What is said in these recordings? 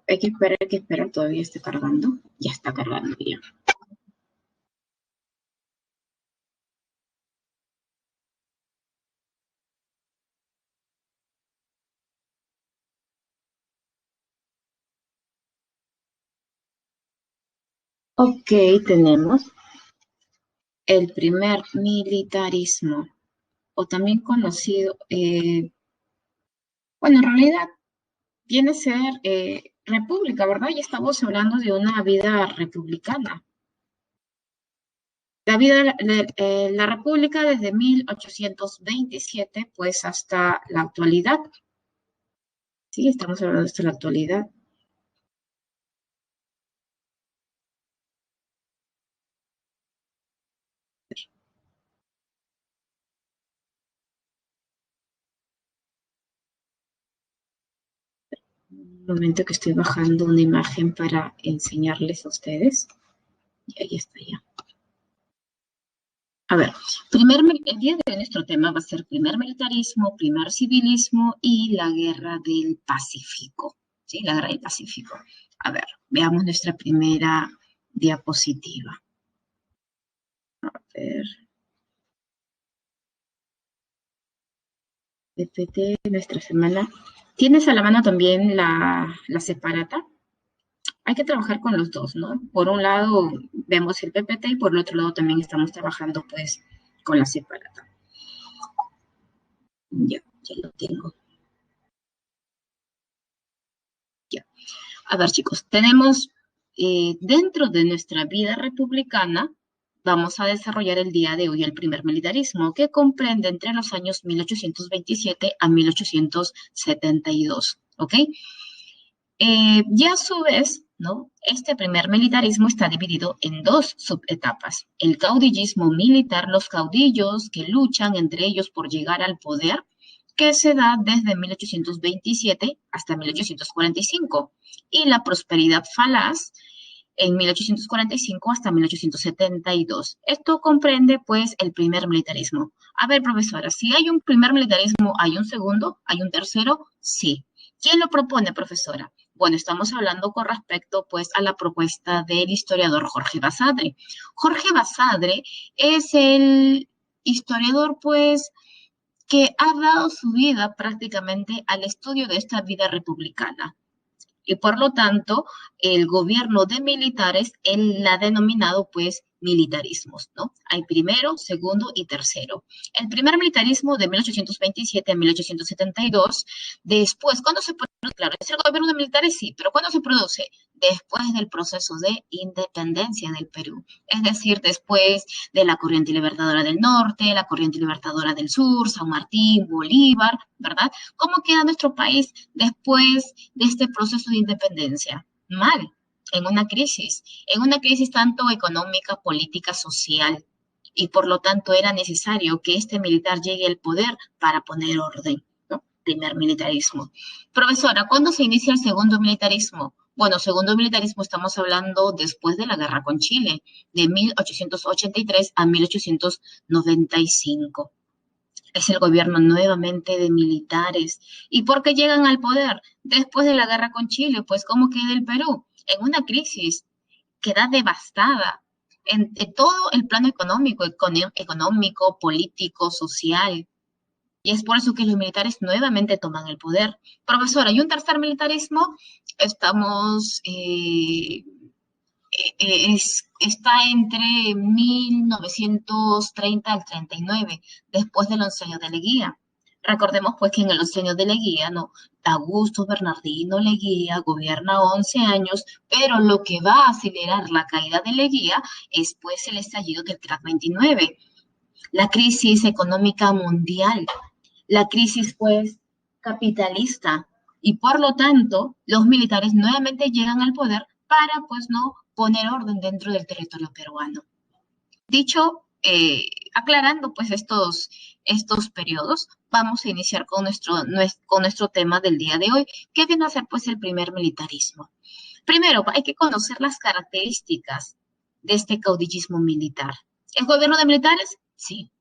hay que esperar, todavía está cargando. Ya está cargando ya. Ok, tenemos el primer militarismo, o también conocido, bueno, en realidad viene a ser república, ¿verdad? Ya estamos hablando de una vida republicana. La vida de la república desde 1827, pues hasta la actualidad. Sí, estamos hablando hasta la actualidad. Un momento que estoy bajando una imagen para enseñarles a ustedes. Y ahí está ya. A ver, el día de hoy nuestro tema va a ser primer militarismo, primer civilismo y la guerra del Pacífico. ¿Sí? La guerra del Pacífico. A ver, veamos nuestra primera diapositiva. A ver. PPT, nuestra semana. ¿Tienes a la mano también la separata? Hay que trabajar con los dos, ¿no? Por un lado vemos el PPT y por el otro lado también estamos trabajando pues con la separata. Ya lo tengo. Ya. A ver, chicos, tenemos dentro de nuestra vida republicana, vamos a desarrollar el día de hoy el primer militarismo, que comprende entre los años 1827 a 1872, ¿ok? Y a su vez, ¿no? Este primer militarismo está dividido en dos subetapas. El caudillismo militar, los caudillos que luchan entre ellos por llegar al poder, que se da desde 1827 hasta 1845, y la prosperidad falaz en 1845 hasta 1872. Esto comprende, pues, el primer militarismo. A ver, profesora, si hay un primer militarismo, ¿hay un segundo? ¿Hay un tercero? Sí. ¿Quién lo propone, profesora? Bueno, estamos hablando con respecto, pues, a la propuesta del historiador Jorge Basadre. Jorge Basadre es el historiador, pues, que ha dado su vida prácticamente al estudio de esta vida republicana. Y por lo tanto, el gobierno de militares, él la ha denominado pues militarismos, ¿no? Hay primero, segundo y tercero. El primer militarismo de 1827 a 1872, después, ¿cuándo se produce? Claro, es el gobierno de militares, sí, pero ¿cuándo se produce? Después del proceso de independencia del Perú, es decir, después de la corriente libertadora del norte, la corriente libertadora del sur, San Martín, Bolívar, ¿verdad? ¿Cómo queda nuestro país después de este proceso de independencia? Mal, en una crisis tanto económica, política, social, y por lo tanto era necesario que este militar llegue al poder para poner orden, ¿no? Primer militarismo. Profesora, ¿cuándo se inicia el segundo militarismo? Bueno, segundo militarismo estamos hablando después de la guerra con Chile, de 1883 a 1895. Es el gobierno nuevamente de militares. ¿Y por qué llegan al poder? Después de la guerra con Chile, pues ¿cómo queda el Perú? En una crisis, queda devastada en todo el plano económico, político, social. Y es por eso que los militares nuevamente toman el poder. Profesora, ¿y un tercer militarismo? Estamos está entre 1930 al 39, después del oncenio de Leguía. Recordemos pues que en el oncenio de Leguía, ¿no? Augusto Bernardino Leguía gobierna 11 años, pero lo que va a acelerar la caída de Leguía es pues el estallido del crack 29, la crisis económica mundial, la crisis pues capitalista, y por lo tanto los militares nuevamente llegan al poder para pues no poner orden dentro del territorio peruano. Dicho, aclarando pues estos periodos, vamos a iniciar con nuestro tema del día de hoy, que viene a ser pues el primer militarismo. Primero, hay que conocer las características de este caudillismo militar. ¿Es gobierno de militares? Sí.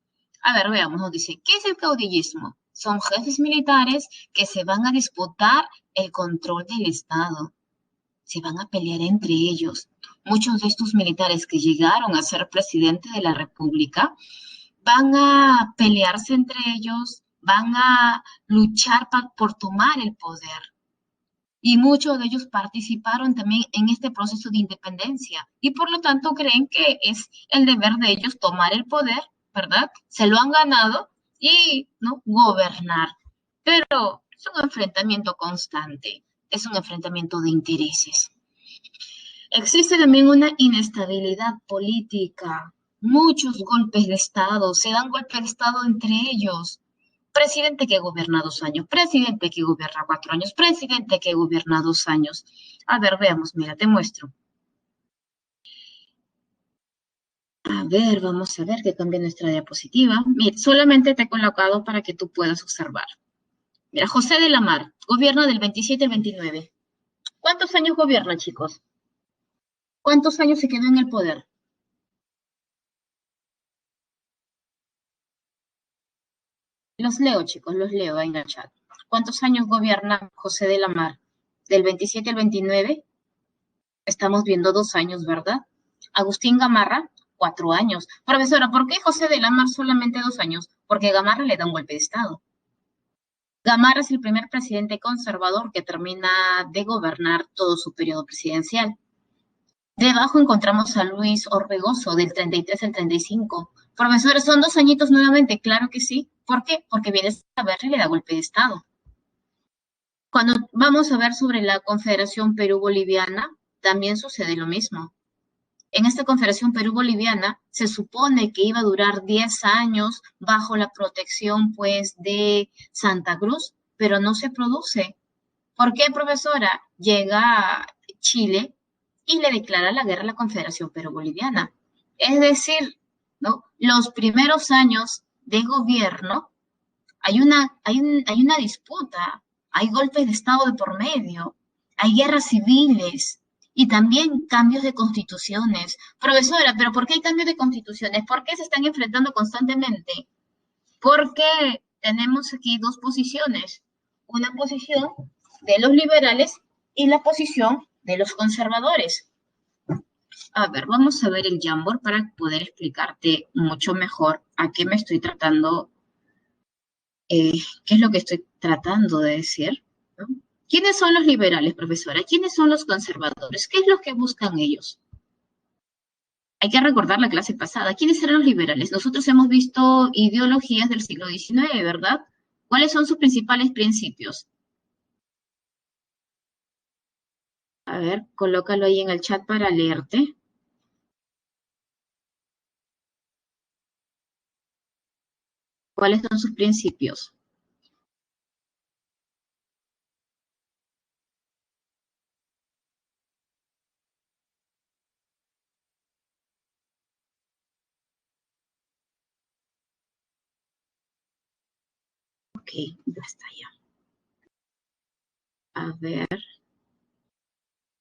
A ver, veamos, nos dice, ¿qué es el caudillismo? Son jefes militares que se van a disputar el control del Estado. se van a pelear entre ellos. Muchos de estos militares que llegaron a ser presidente de la República van a pelearse entre ellos, van a luchar por tomar el poder. Y muchos de ellos participaron también en este proceso de independencia y por lo tanto creen que es el deber de ellos tomar el poder, ¿verdad? Se lo han ganado y no gobernar. Pero es un enfrentamiento constante, es un enfrentamiento de intereses. Existe también una inestabilidad política, muchos golpes de Estado, se dan golpes de Estado entre ellos. Presidente que gobierna 2 años, presidente que gobierna 4 años, presidente que gobierna 2 años. A ver, veamos, mira, te muestro. A ver, vamos a ver que cambie nuestra diapositiva. Mira, solamente te he colocado para que tú puedas observar. Mira, José de la Mar, gobierna del 27 al 29. ¿Cuántos años gobierna, chicos? ¿Cuántos años se quedó en el poder? Los leo, chicos, los leo ahí en el chat. ¿Cuántos años gobierna José de la Mar? ¿Del 27 al 29? Estamos viendo 2 años, ¿verdad? Agustín Gamarra, 4 años. Profesora, ¿por qué José de la Mar solamente 2 años? Porque Gamarra le da un golpe de Estado. Gamarra es el primer presidente conservador que termina de gobernar todo su periodo presidencial. Debajo encontramos a Luis Orbegoso, del 33 al 35. Profesora, ¿son 2 añitos nuevamente? Claro que sí. ¿Por qué? Porque viene a ver y le da golpe de Estado. Cuando vamos a ver sobre la Confederación Perú-Boliviana, también sucede lo mismo. En esta Confederación Perú-Boliviana se supone que iba a durar 10 años bajo la protección, pues, de Santa Cruz, pero no se produce. ¿Por qué, profesora? Llega Chile y le declara la guerra a la Confederación Perú-Boliviana. Es decir, ¿no? Los primeros años de gobierno hay una disputa, hay golpes de Estado de por medio, hay guerras civiles y también cambios de constituciones. Profesora, ¿pero por qué hay cambios de constituciones? ¿Por qué se están enfrentando constantemente? Porque tenemos aquí dos posiciones, una posición de los liberales y la posición de los conservadores. A ver, vamos a ver el Jamboard para poder explicarte mucho mejor a qué me estoy tratando, qué es lo que estoy tratando de decir, ¿no? ¿Quiénes son los liberales, profesora? ¿Quiénes son los conservadores? ¿Qué es lo que buscan ellos? Hay que recordar la clase pasada. ¿Quiénes eran los liberales? Nosotros hemos visto ideologías del siglo XIX, ¿verdad? ¿Cuáles son sus principales principios? A ver, colócalo ahí en el chat para leerte. ¿Cuáles son sus principios? Ok, ya está ya. A ver,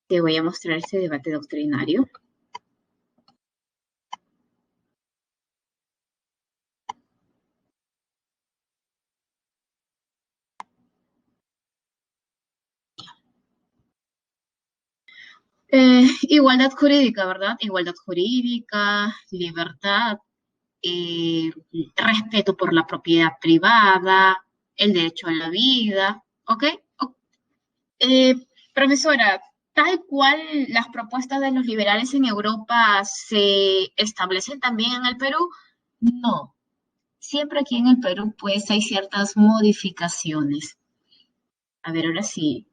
te voy a mostrar este debate doctrinario. Igualdad jurídica, ¿verdad? Igualdad jurídica, libertad, respeto por la propiedad privada, el derecho a la vida, ¿ok? Eh, profesora, tal cual las propuestas de los liberales en Europa se establecen también en el Perú, no. Siempre aquí en el Perú, pues, hay ciertas modificaciones. A ver, ahora sí,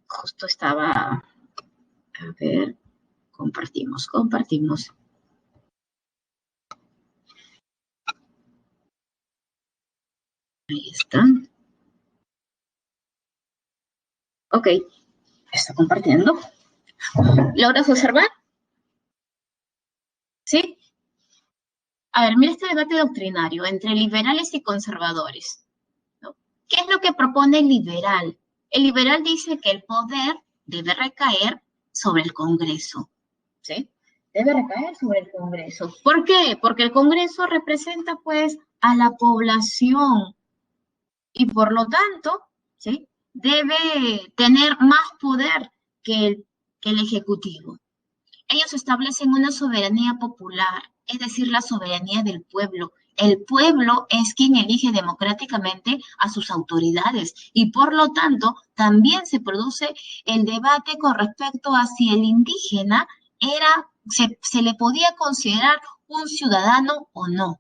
justo estaba, a ver, compartimos. Ahí está. Ok, está compartiendo. ¿Logras observar? ¿Sí? A ver, mira este debate doctrinario entre liberales y conservadores, ¿no? ¿Qué es lo que propone el liberal? El liberal dice que el poder debe recaer sobre el Congreso, ¿sí? Debe recaer sobre el Congreso. ¿Por qué? Porque el Congreso representa, pues, a la población y por lo tanto, ¿sí? Debe tener más poder que el Ejecutivo. Ellos establecen una soberanía popular, es decir, la soberanía del pueblo. El pueblo es quien elige democráticamente a sus autoridades y por lo tanto también se produce el debate con respecto a si el indígena se le podía considerar un ciudadano o no.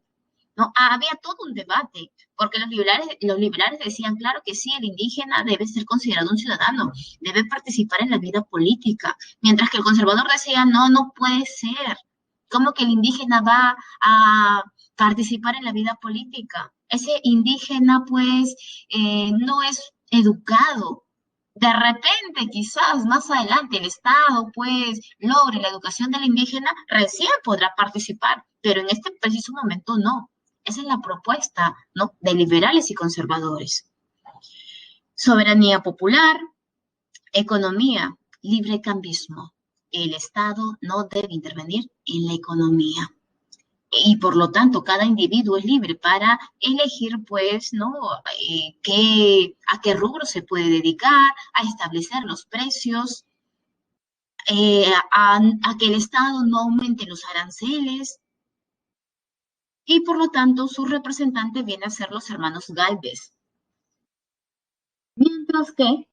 ¿No? Había todo un debate, porque los liberales decían, claro que sí, el indígena debe ser considerado un ciudadano, debe participar en la vida política, mientras que el conservador decía, no, no puede ser. ¿Cómo que el indígena va a participar en la vida política? Ese indígena, pues, no es educado. De repente, quizás más adelante, el Estado, pues, logre la educación del indígena, recién podrá participar, pero en este preciso momento no. Esa es la propuesta, ¿no?, de liberales y conservadores. Soberanía popular, economía, librecambismo. El Estado no debe intervenir en la economía. Y por lo tanto, cada individuo es libre para elegir, pues, ¿no?, a qué rubro se puede dedicar, a establecer los precios, a que el Estado no aumente los aranceles, y por lo tanto su representante viene a ser los hermanos Gálvez. Mientras que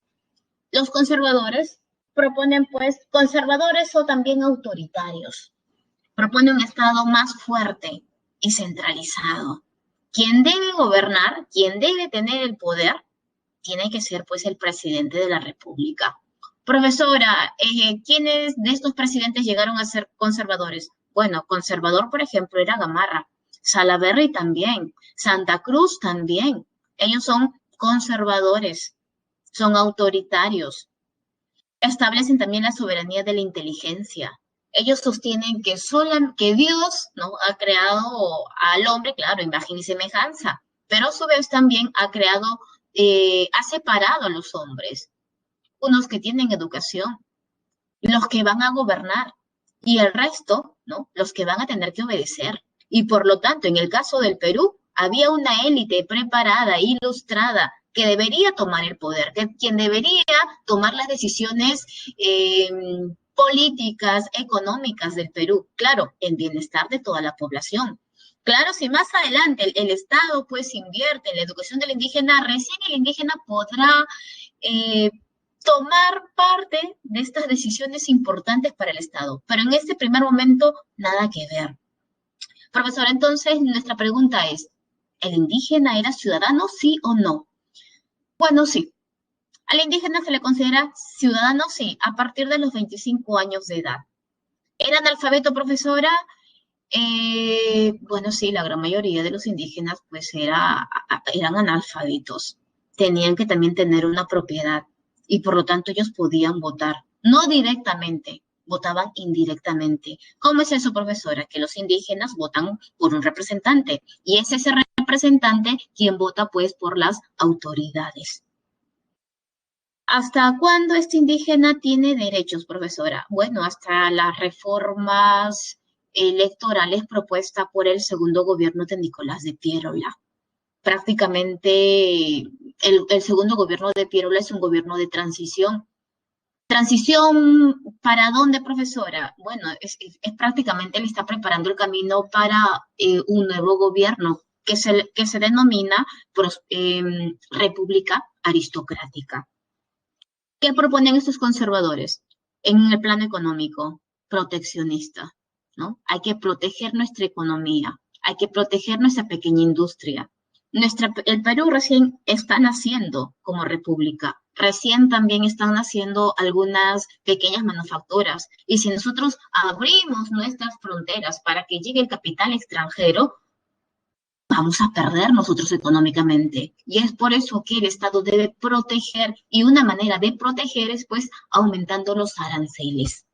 los conservadores proponen, pues, conservadores o también autoritarios. Propone un Estado más fuerte y centralizado. Quien debe gobernar, quien debe tener el poder, tiene que ser, pues, el presidente de la República. Profesora, ¿quiénes de estos presidentes llegaron a ser conservadores? Bueno, conservador, por ejemplo, era Gamarra. Salaverry también. Santa Cruz también. Ellos son conservadores, son autoritarios. Establecen también la soberanía de la inteligencia. Ellos sostienen que Dios, ¿no?, ha creado al hombre, claro, imagen y semejanza, pero a su vez también ha separado a los hombres, unos que tienen educación, los que van a gobernar, y el resto, ¿no?, los que van a tener que obedecer. Y por lo tanto, en el caso del Perú, había una élite preparada, ilustrada, que debería tomar el poder, quien debería tomar las decisiones políticas, económicas del Perú, claro, en bienestar de toda la población. Claro, si más adelante el Estado, pues, invierte en la educación del indígena, recién el indígena podrá tomar parte de estas decisiones importantes para el Estado. Pero en este primer momento, nada que ver. Profesor, entonces, nuestra pregunta es, ¿el indígena era ciudadano, sí o no? Bueno, sí. Al indígena se le considera ciudadano, sí, a partir de los 25 años de edad. ¿Era analfabeto, profesora? Bueno, sí, la gran mayoría de los indígenas, pues, eran analfabetos. Tenían que también tener una propiedad y por lo tanto ellos podían votar, no directamente, votaban indirectamente. ¿Cómo es eso, profesora? Que los indígenas votan por un representante y es ese representante quien vota, pues, por las autoridades. ¿Hasta cuándo este indígena tiene derechos, profesora? Bueno, hasta las reformas electorales propuestas por el segundo gobierno de Nicolás de Piérola. Prácticamente el segundo gobierno de Piérola es un gobierno de transición. ¿Transición para dónde, profesora? Bueno, es prácticamente le está preparando el camino para un nuevo gobierno que se denomina República Aristocrática. ¿Qué proponen estos conservadores? En el plano económico, proteccionista, ¿no? Hay que proteger nuestra economía, hay que proteger nuestra pequeña industria. El Perú recién está naciendo como república, recién también están naciendo algunas pequeñas manufacturas. Y si nosotros abrimos nuestras fronteras para que llegue el capital extranjero, vamos a perder nosotros económicamente. Y es por eso que el Estado debe proteger, y una manera de proteger es, pues, aumentando los aranceles.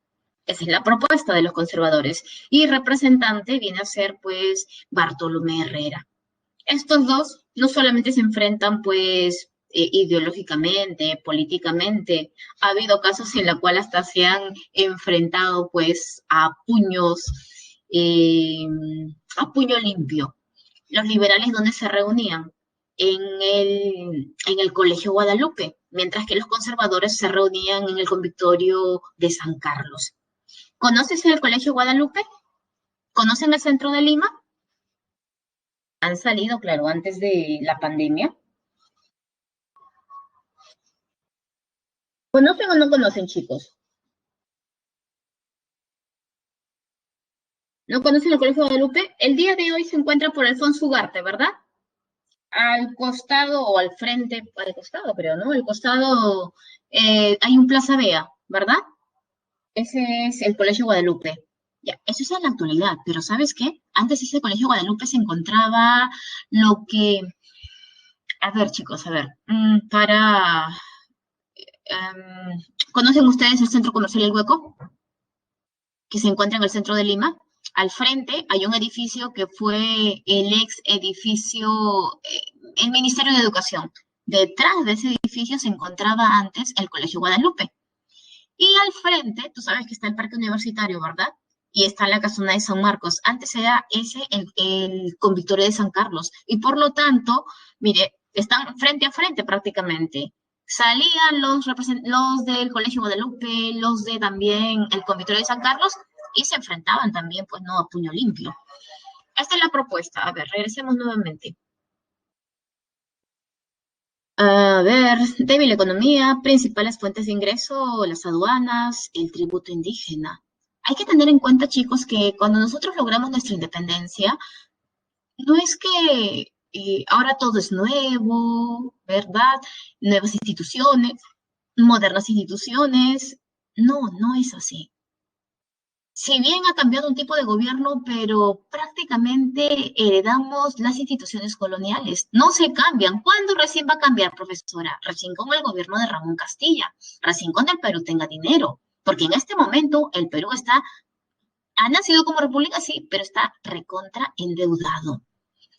Esa es la propuesta de los conservadores. Y representante viene a ser, pues, Bartolomé Herrera. Estos dos no solamente se enfrentan, pues, ideológicamente, políticamente. Ha habido casos en los cuales hasta se han enfrentado, pues, a puño limpio. Los liberales, ¿dónde se reunían? En el Colegio Guadalupe, mientras que los conservadores se reunían en el convictorio de San Carlos. ¿Conoces el Colegio Guadalupe? ¿Conocen el centro de Lima? Han salido, claro, antes de la pandemia. ¿Conocen o no conocen, chicos? ¿No conocen el Colegio Guadalupe? El día de hoy se encuentra por Alfonso Ugarte, ¿verdad? Al costado o al frente, al costado creo, ¿no? Al costado hay un Plaza Vea, ¿verdad? Ese es el Colegio Guadalupe. Ya, eso es en la actualidad, pero ¿sabes qué? Antes ese Colegio Guadalupe se encontraba lo que, a ver chicos, a ver, ¿conocen ustedes el Centro Comercial El Hueco? Que se encuentra en el centro de Lima. Al frente hay un edificio que fue el ex edificio, el Ministerio de Educación. Detrás de ese edificio se encontraba antes el Colegio Guadalupe. Y al frente, tú sabes que está el Parque Universitario, ¿verdad? Y está la casona de San Marcos. Antes era ese el convictorio de San Carlos. Y por lo tanto, mire, están frente a frente prácticamente. Salían los del Colegio Guadalupe, los de también el convictorio de San Carlos, y se enfrentaban también, pues no, a puño limpio. Esta es la propuesta. A ver, regresemos nuevamente. A ver, débil economía, principales fuentes de ingreso, las aduanas, el tributo indígena. Hay que tener en cuenta, chicos, que cuando nosotros logramos nuestra independencia, no es que ahora todo es nuevo, ¿verdad? Nuevas instituciones, modernas instituciones. No, no es así. Si bien ha cambiado un tipo de gobierno, pero prácticamente heredamos las instituciones coloniales. No se cambian. ¿Cuándo recién va a cambiar, profesora? Recién con el gobierno de Ramón Castilla, recién cuando el Perú tenga dinero, porque en este momento el Perú ha nacido como república, sí, pero está recontra endeudado.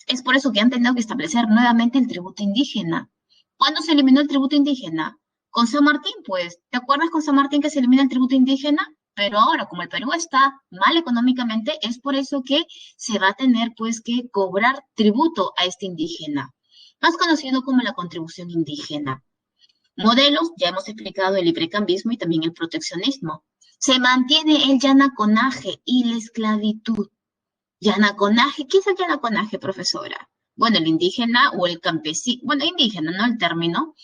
Es por eso que han tenido que establecer nuevamente el tributo indígena. ¿Cuándo se eliminó el tributo indígena? Con San Martín, pues. ¿Te acuerdas con San Martín que se elimina el tributo indígena? Pero ahora, como el Perú está mal económicamente, es por eso que se va a tener, pues, que cobrar tributo a este indígena, más conocido como la contribución indígena. Modelos, ya hemos explicado el librecambismo y también el proteccionismo. Se mantiene el yanaconaje y la esclavitud. Yanaconaje, ¿qué es el yanaconaje, profesora? Bueno, el indígena o el campesino, bueno, indígena, ¿no? El término,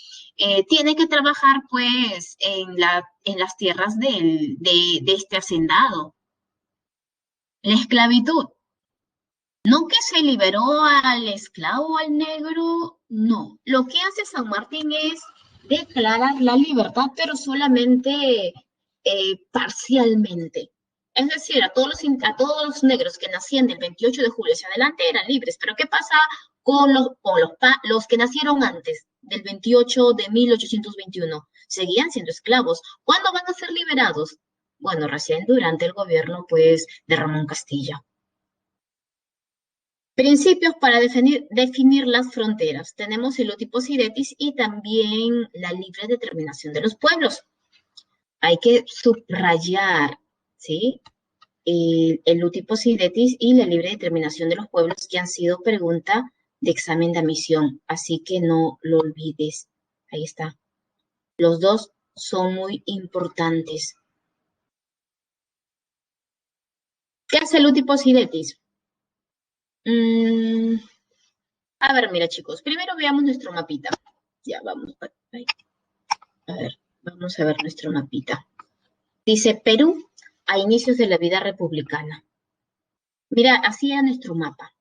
tiene que trabajar pues en las tierras de este hacendado. La esclavitud, no que se liberó al esclavo, al negro, no. Lo que hace San Martín es declarar la libertad, pero solamente parcialmente. Es decir, a todos los negros que nacían del 28 de julio hacia adelante eran libres. Pero ¿qué pasa con los que nacieron antes del 28 de 1821? Seguían siendo esclavos. ¿Cuándo van a ser liberados? Bueno, recién durante el gobierno, pues, de Ramón Castilla. Principios para definir las fronteras. Tenemos el Utiposidetis y también la libre determinación de los pueblos. Hay que subrayar, ¿sí? El Utiposidetis y la libre determinación de los pueblos que han sido pregunta de examen de admisión. Así que no lo olvides. Ahí está. Los dos son muy importantes. ¿Qué hace el Utiposidetis? A ver, mira chicos, primero veamos nuestro mapita. Ya, vamos. A ver, vamos a ver nuestro mapita. Dice Perú a inicios de la vida republicana. Mira, así era nuestro mapa.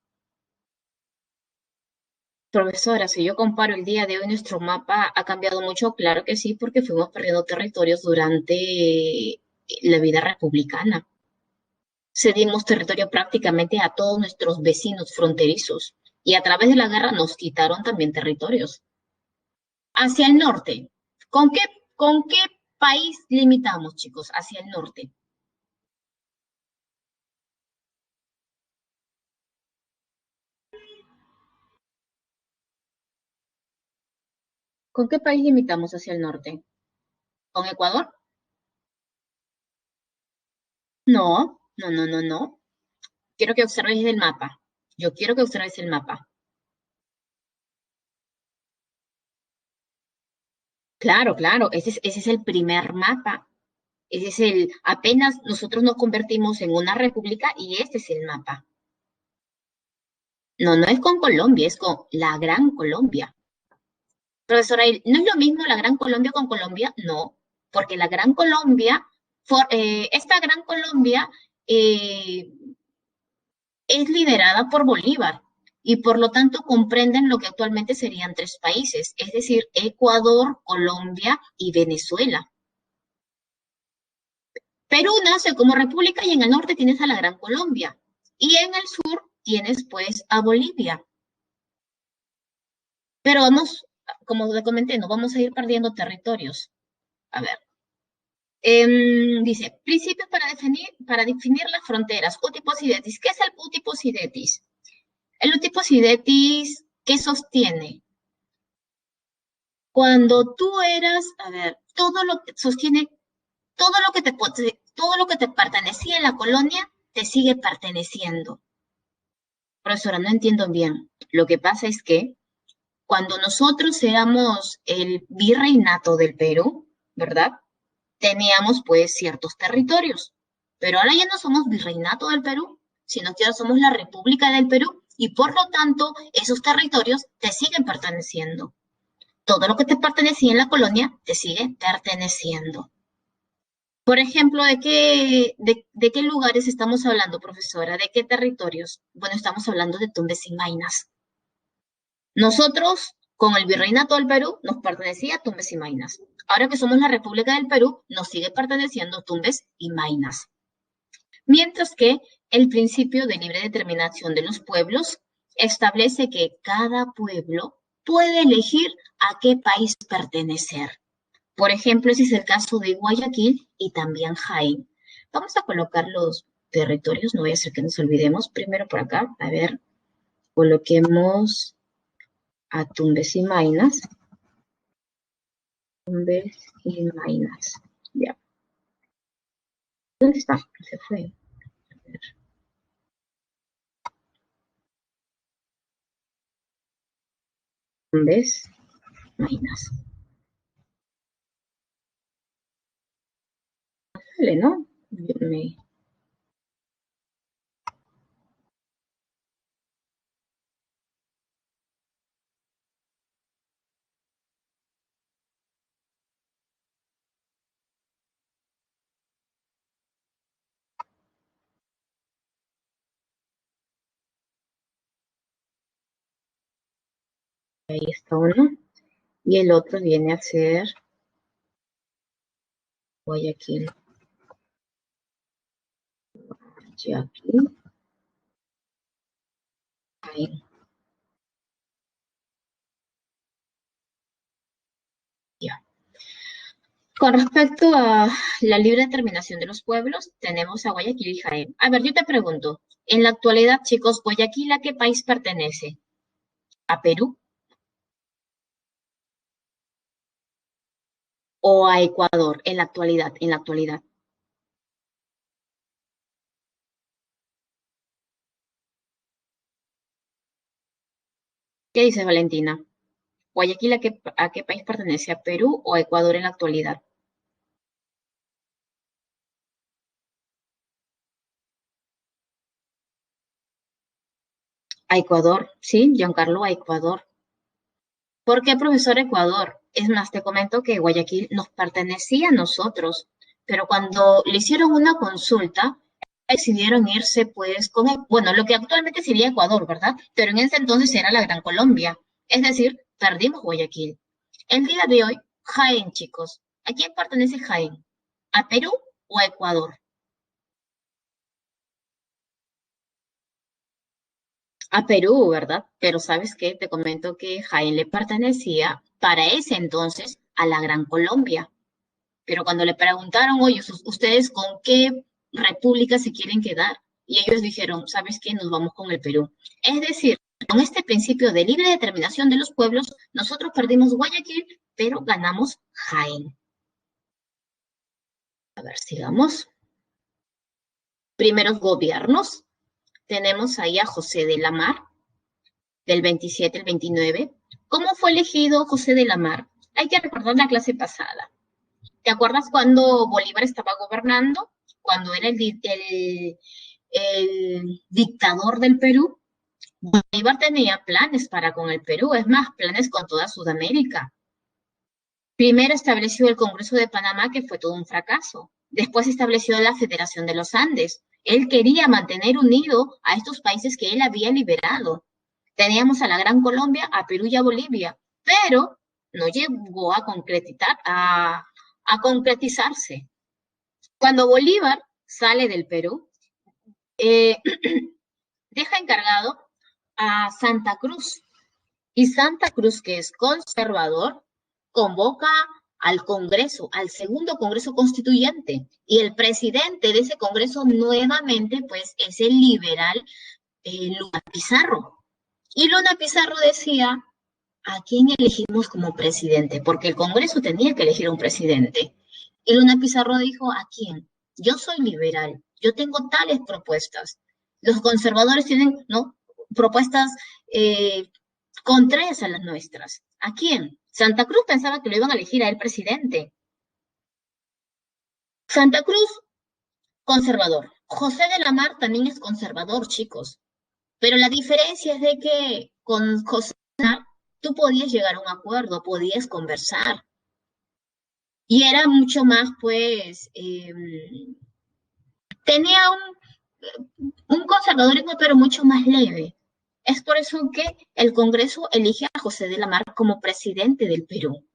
Profesora, si yo comparo el día de hoy, nuestro mapa ha cambiado mucho, claro que sí, porque fuimos perdiendo territorios durante la vida republicana. Cedimos territorio prácticamente a todos nuestros vecinos fronterizos y a través de la guerra nos quitaron también territorios. Hacia el norte, con qué país limitamos, chicos? Hacia el norte. ¿Con qué país limitamos hacia el norte? ¿Con Ecuador? No, no, no, no, no. Quiero que observes el mapa. Yo quiero que observes el mapa. Claro, claro, ese es el primer mapa. Ese es apenas nosotros nos convertimos en una república y este es el mapa. No, no es con Colombia, es con la Gran Colombia. Profesora, ¿no es lo mismo la Gran Colombia con Colombia? No, porque la Gran Colombia, esta Gran Colombia eh, es liderada por Bolívar y por lo tanto comprenden lo que actualmente serían tres países, es decir, Ecuador, Colombia y Venezuela. Perú nace como república y en el norte tienes a la Gran Colombia y en el sur tienes pues a Bolivia. Pero vamos, como le comenté, no vamos a ir perdiendo territorios. A ver, dice, principios para definir las fronteras. Utiposidetis. ¿Qué es el utiposidetis? El utiposidetis, ¿qué sostiene? Cuando tú eras, a ver, todo lo que sostiene, todo lo que te pertenecía en la colonia, te sigue perteneciendo. Profesora, no entiendo bien. Lo que pasa es que cuando nosotros éramos el virreinato del Perú, ¿verdad? Teníamos pues ciertos territorios, pero ahora ya no somos virreinato del Perú, sino que ahora somos la República del Perú y por lo tanto esos territorios te siguen perteneciendo. Todo lo que te pertenecía en la colonia te sigue perteneciendo. Por ejemplo, de qué lugares estamos hablando, profesora? ¿De qué territorios? Bueno, estamos hablando de Tumbes y Maynas. Nosotros, con el virreinato del Perú, nos pertenecía Tumbes y Maynas. Ahora que somos la República del Perú, nos sigue perteneciendo Tumbes y Maynas. Mientras que el principio de libre determinación de los pueblos establece que cada pueblo puede elegir a qué país pertenecer. Por ejemplo, ese es el caso de Guayaquil y también Jaén. Vamos a colocar los territorios, no voy a hacer que nos olvidemos. Primero por acá, a ver, coloquemos a Tumbes y Maynas. Tumbes y Maynas. Ya. ¿Dónde está? Se fue. A ver. Tumbes, Maynas. Vale, ¿no? Ahí está uno. Y el otro viene a ser Guayaquil. Guayaquil. Ahí. Ya. Con respecto a la libre determinación de los pueblos, tenemos a Guayaquil y Jaén. A ver, yo te pregunto, en la actualidad, chicos, ¿Guayaquil a qué país pertenece? ¿A Perú o a Ecuador en la actualidad? En la actualidad. ¿Qué dice Valentina? ¿Guayaquil a qué país pertenece? ¿A Perú o a Ecuador en la actualidad? A Ecuador, sí, Giancarlo, a Ecuador. ¿Por qué, profesor Ecuador? Es más, te comento que Guayaquil nos pertenecía a nosotros, pero cuando le hicieron una consulta, decidieron irse pues con, bueno, lo que actualmente sería Ecuador, ¿verdad? Pero en ese entonces era la Gran Colombia. Es decir, perdimos Guayaquil. El día de hoy, Jaén, chicos. ¿A quién pertenece Jaén? ¿A Perú o a Ecuador? A Perú, ¿verdad? Pero ¿sabes qué? Te comento que Jaén le pertenecía para ese entonces a la Gran Colombia. Pero cuando le preguntaron, oye, ¿ustedes con qué república se quieren quedar? Y ellos dijeron, ¿sabes qué? Nos vamos con el Perú. Es decir, con este principio de libre determinación de los pueblos, nosotros perdimos Guayaquil, pero ganamos Jaén. A ver, sigamos. Primeros gobiernos. Tenemos ahí a José de la Mar, del 27 al 29. ¿Cómo fue elegido José de la Mar? Hay que recordar la clase pasada. ¿Te acuerdas cuando Bolívar estaba gobernando? Cuando era el dictador del Perú. Bolívar tenía planes para con el Perú, es más, planes con toda Sudamérica. Primero estableció el Congreso de Panamá, que fue todo un fracaso. Después estableció la Federación de los Andes. Él quería mantener unido a estos países que él había liberado. Teníamos a la Gran Colombia, a Perú y a Bolivia, pero no llegó a concretizarse. Cuando Bolívar sale del Perú, eh, deja encargado a Santa Cruz. Y Santa Cruz, que es conservador, convoca al Congreso, al segundo Congreso Constituyente. Y el presidente de ese Congreso nuevamente, pues, es el liberal Luna Pizarro. Y Luna Pizarro decía, ¿a quién elegimos como presidente? Porque el Congreso tenía que elegir un presidente. Y Luna Pizarro dijo, ¿a quién? Yo soy liberal, yo tengo tales propuestas. Los conservadores tienen, ¿no?, propuestas contrarias a las nuestras. ¿A quién? Santa Cruz pensaba que lo iban a elegir a él presidente. Santa Cruz, conservador. José de la Mar también es conservador, chicos. Pero la diferencia es de que con José de la Mar tú podías llegar a un acuerdo, podías conversar. Y era mucho más, pues, tenía un conservadurismo, pero mucho más leve. Es por eso que el Congreso elige a José de la Mar como presidente del Perú.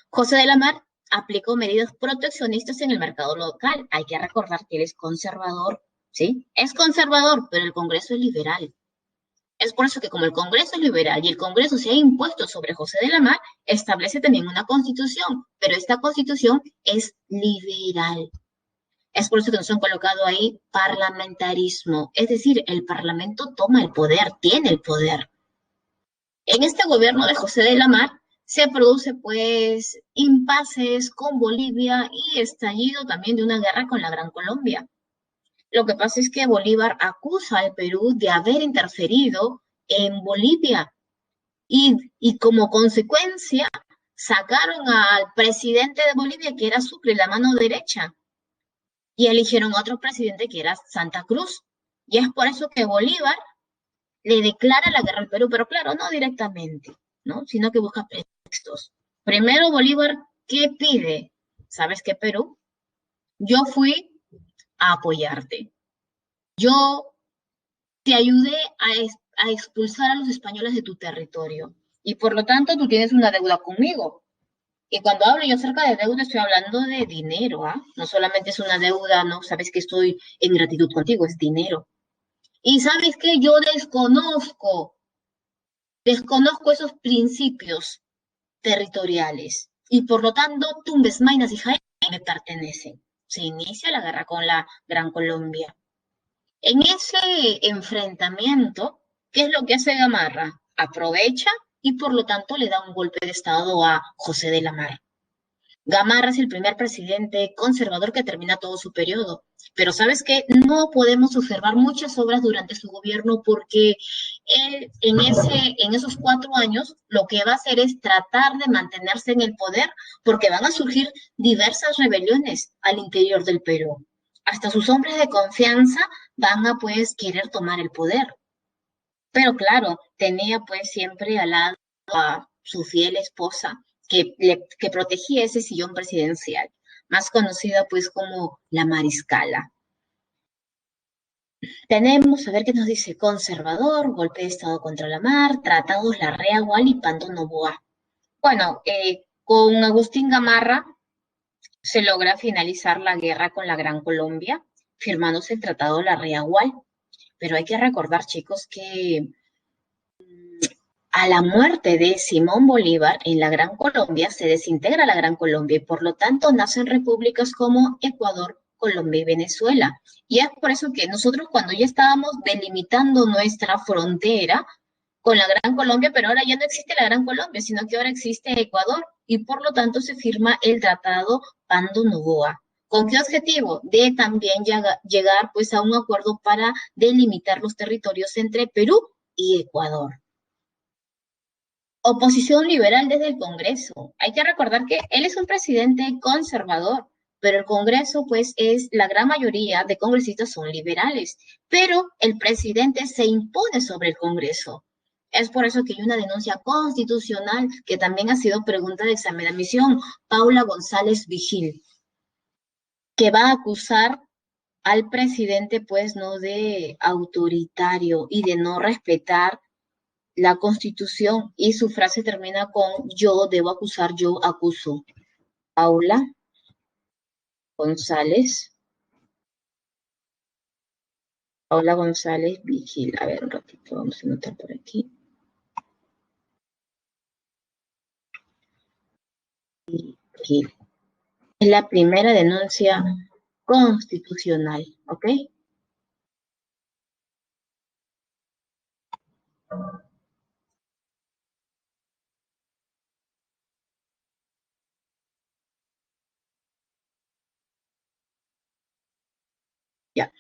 José de la Mar aplicó medidas proteccionistas en el mercado local. Hay que recordar que él es conservador, ¿sí? Es conservador, pero el Congreso es liberal. Es por eso que como el Congreso es liberal y el Congreso se ha impuesto sobre José de la Mar, establece también una constitución, pero esta constitución es liberal. Es por eso que nos han colocado ahí parlamentarismo, es decir, el Parlamento toma el poder, tiene el poder. En este gobierno de José de la Mar se produce pues impases con Bolivia y estallido también de una guerra con la Gran Colombia. Lo que pasa es que Bolívar acusa al Perú de haber interferido en Bolivia y como consecuencia sacaron al presidente de Bolivia, que era Sucre, la mano derecha, y eligieron otro presidente que era Santa Cruz. Y es por eso que Bolívar le declara la guerra al Perú, pero claro, no directamente, ¿no? Sino que busca pretextos. Primero Bolívar, ¿qué pide? ¿Sabes qué, Perú? Yo fui a apoyarte. Yo te ayudé a expulsar a los españoles de tu territorio y por lo tanto tú tienes una deuda conmigo. Y cuando hablo yo acerca de deuda, estoy hablando de dinero, ¿ah? No solamente es una deuda, no sabes que estoy en gratitud contigo, es dinero. Y sabes que yo desconozco esos principios territoriales y por lo tanto Tumbes, Maynas y Jaén me pertenecen. Se inicia la guerra con la Gran Colombia. En ese enfrentamiento, ¿qué es lo que hace Gamarra? Aprovecha y por lo tanto le da un golpe de estado a José de la Mar. Gamarra es el primer presidente conservador que termina todo su periodo. Pero ¿sabes qué? No podemos observar muchas obras durante su gobierno porque él en esos 4 años lo que va a hacer es tratar de mantenerse en el poder porque van a surgir diversas rebeliones al interior del Perú. Hasta sus hombres de confianza van a pues querer tomar el poder. Pero claro, tenía pues siempre al lado a su fiel esposa que protegía ese sillón presidencial, más conocida pues como la Mariscala. Tenemos, a ver qué nos dice, conservador, golpe de Estado contra la Mar, tratados Larrea, y Pando Novoa. Bueno, con Agustín Gamarra se logra finalizar la guerra con la Gran Colombia, firmándose el Tratado Larrea, pero hay que recordar, chicos, que a la muerte de Simón Bolívar en la Gran Colombia se desintegra la Gran Colombia y por lo tanto nacen repúblicas como Ecuador, Colombia y Venezuela. Y es por eso que nosotros cuando ya estábamos delimitando nuestra frontera con la Gran Colombia, pero ahora ya no existe la Gran Colombia, sino que ahora existe Ecuador y por lo tanto se firma el Tratado Pando Novoa. ¿Con qué objetivo? De también llegar pues a un acuerdo para delimitar los territorios entre Perú y Ecuador. Oposición liberal desde el Congreso. Hay que recordar que él es un presidente conservador, pero el Congreso, pues, la gran mayoría de congresistas son liberales, pero el presidente se impone sobre el Congreso. Es por eso que hay una denuncia constitucional que también ha sido pregunta de examen de admisión, Paula González Vigil, que va a acusar al presidente, pues, no de autoritario y de no respetar la Constitución, y su frase termina con yo debo acusar, yo acuso. Paula González, Paula González Vigil. A ver, un ratito, vamos a anotar por aquí. Vigil. Es la primera denuncia constitucional, ¿ok? Ya.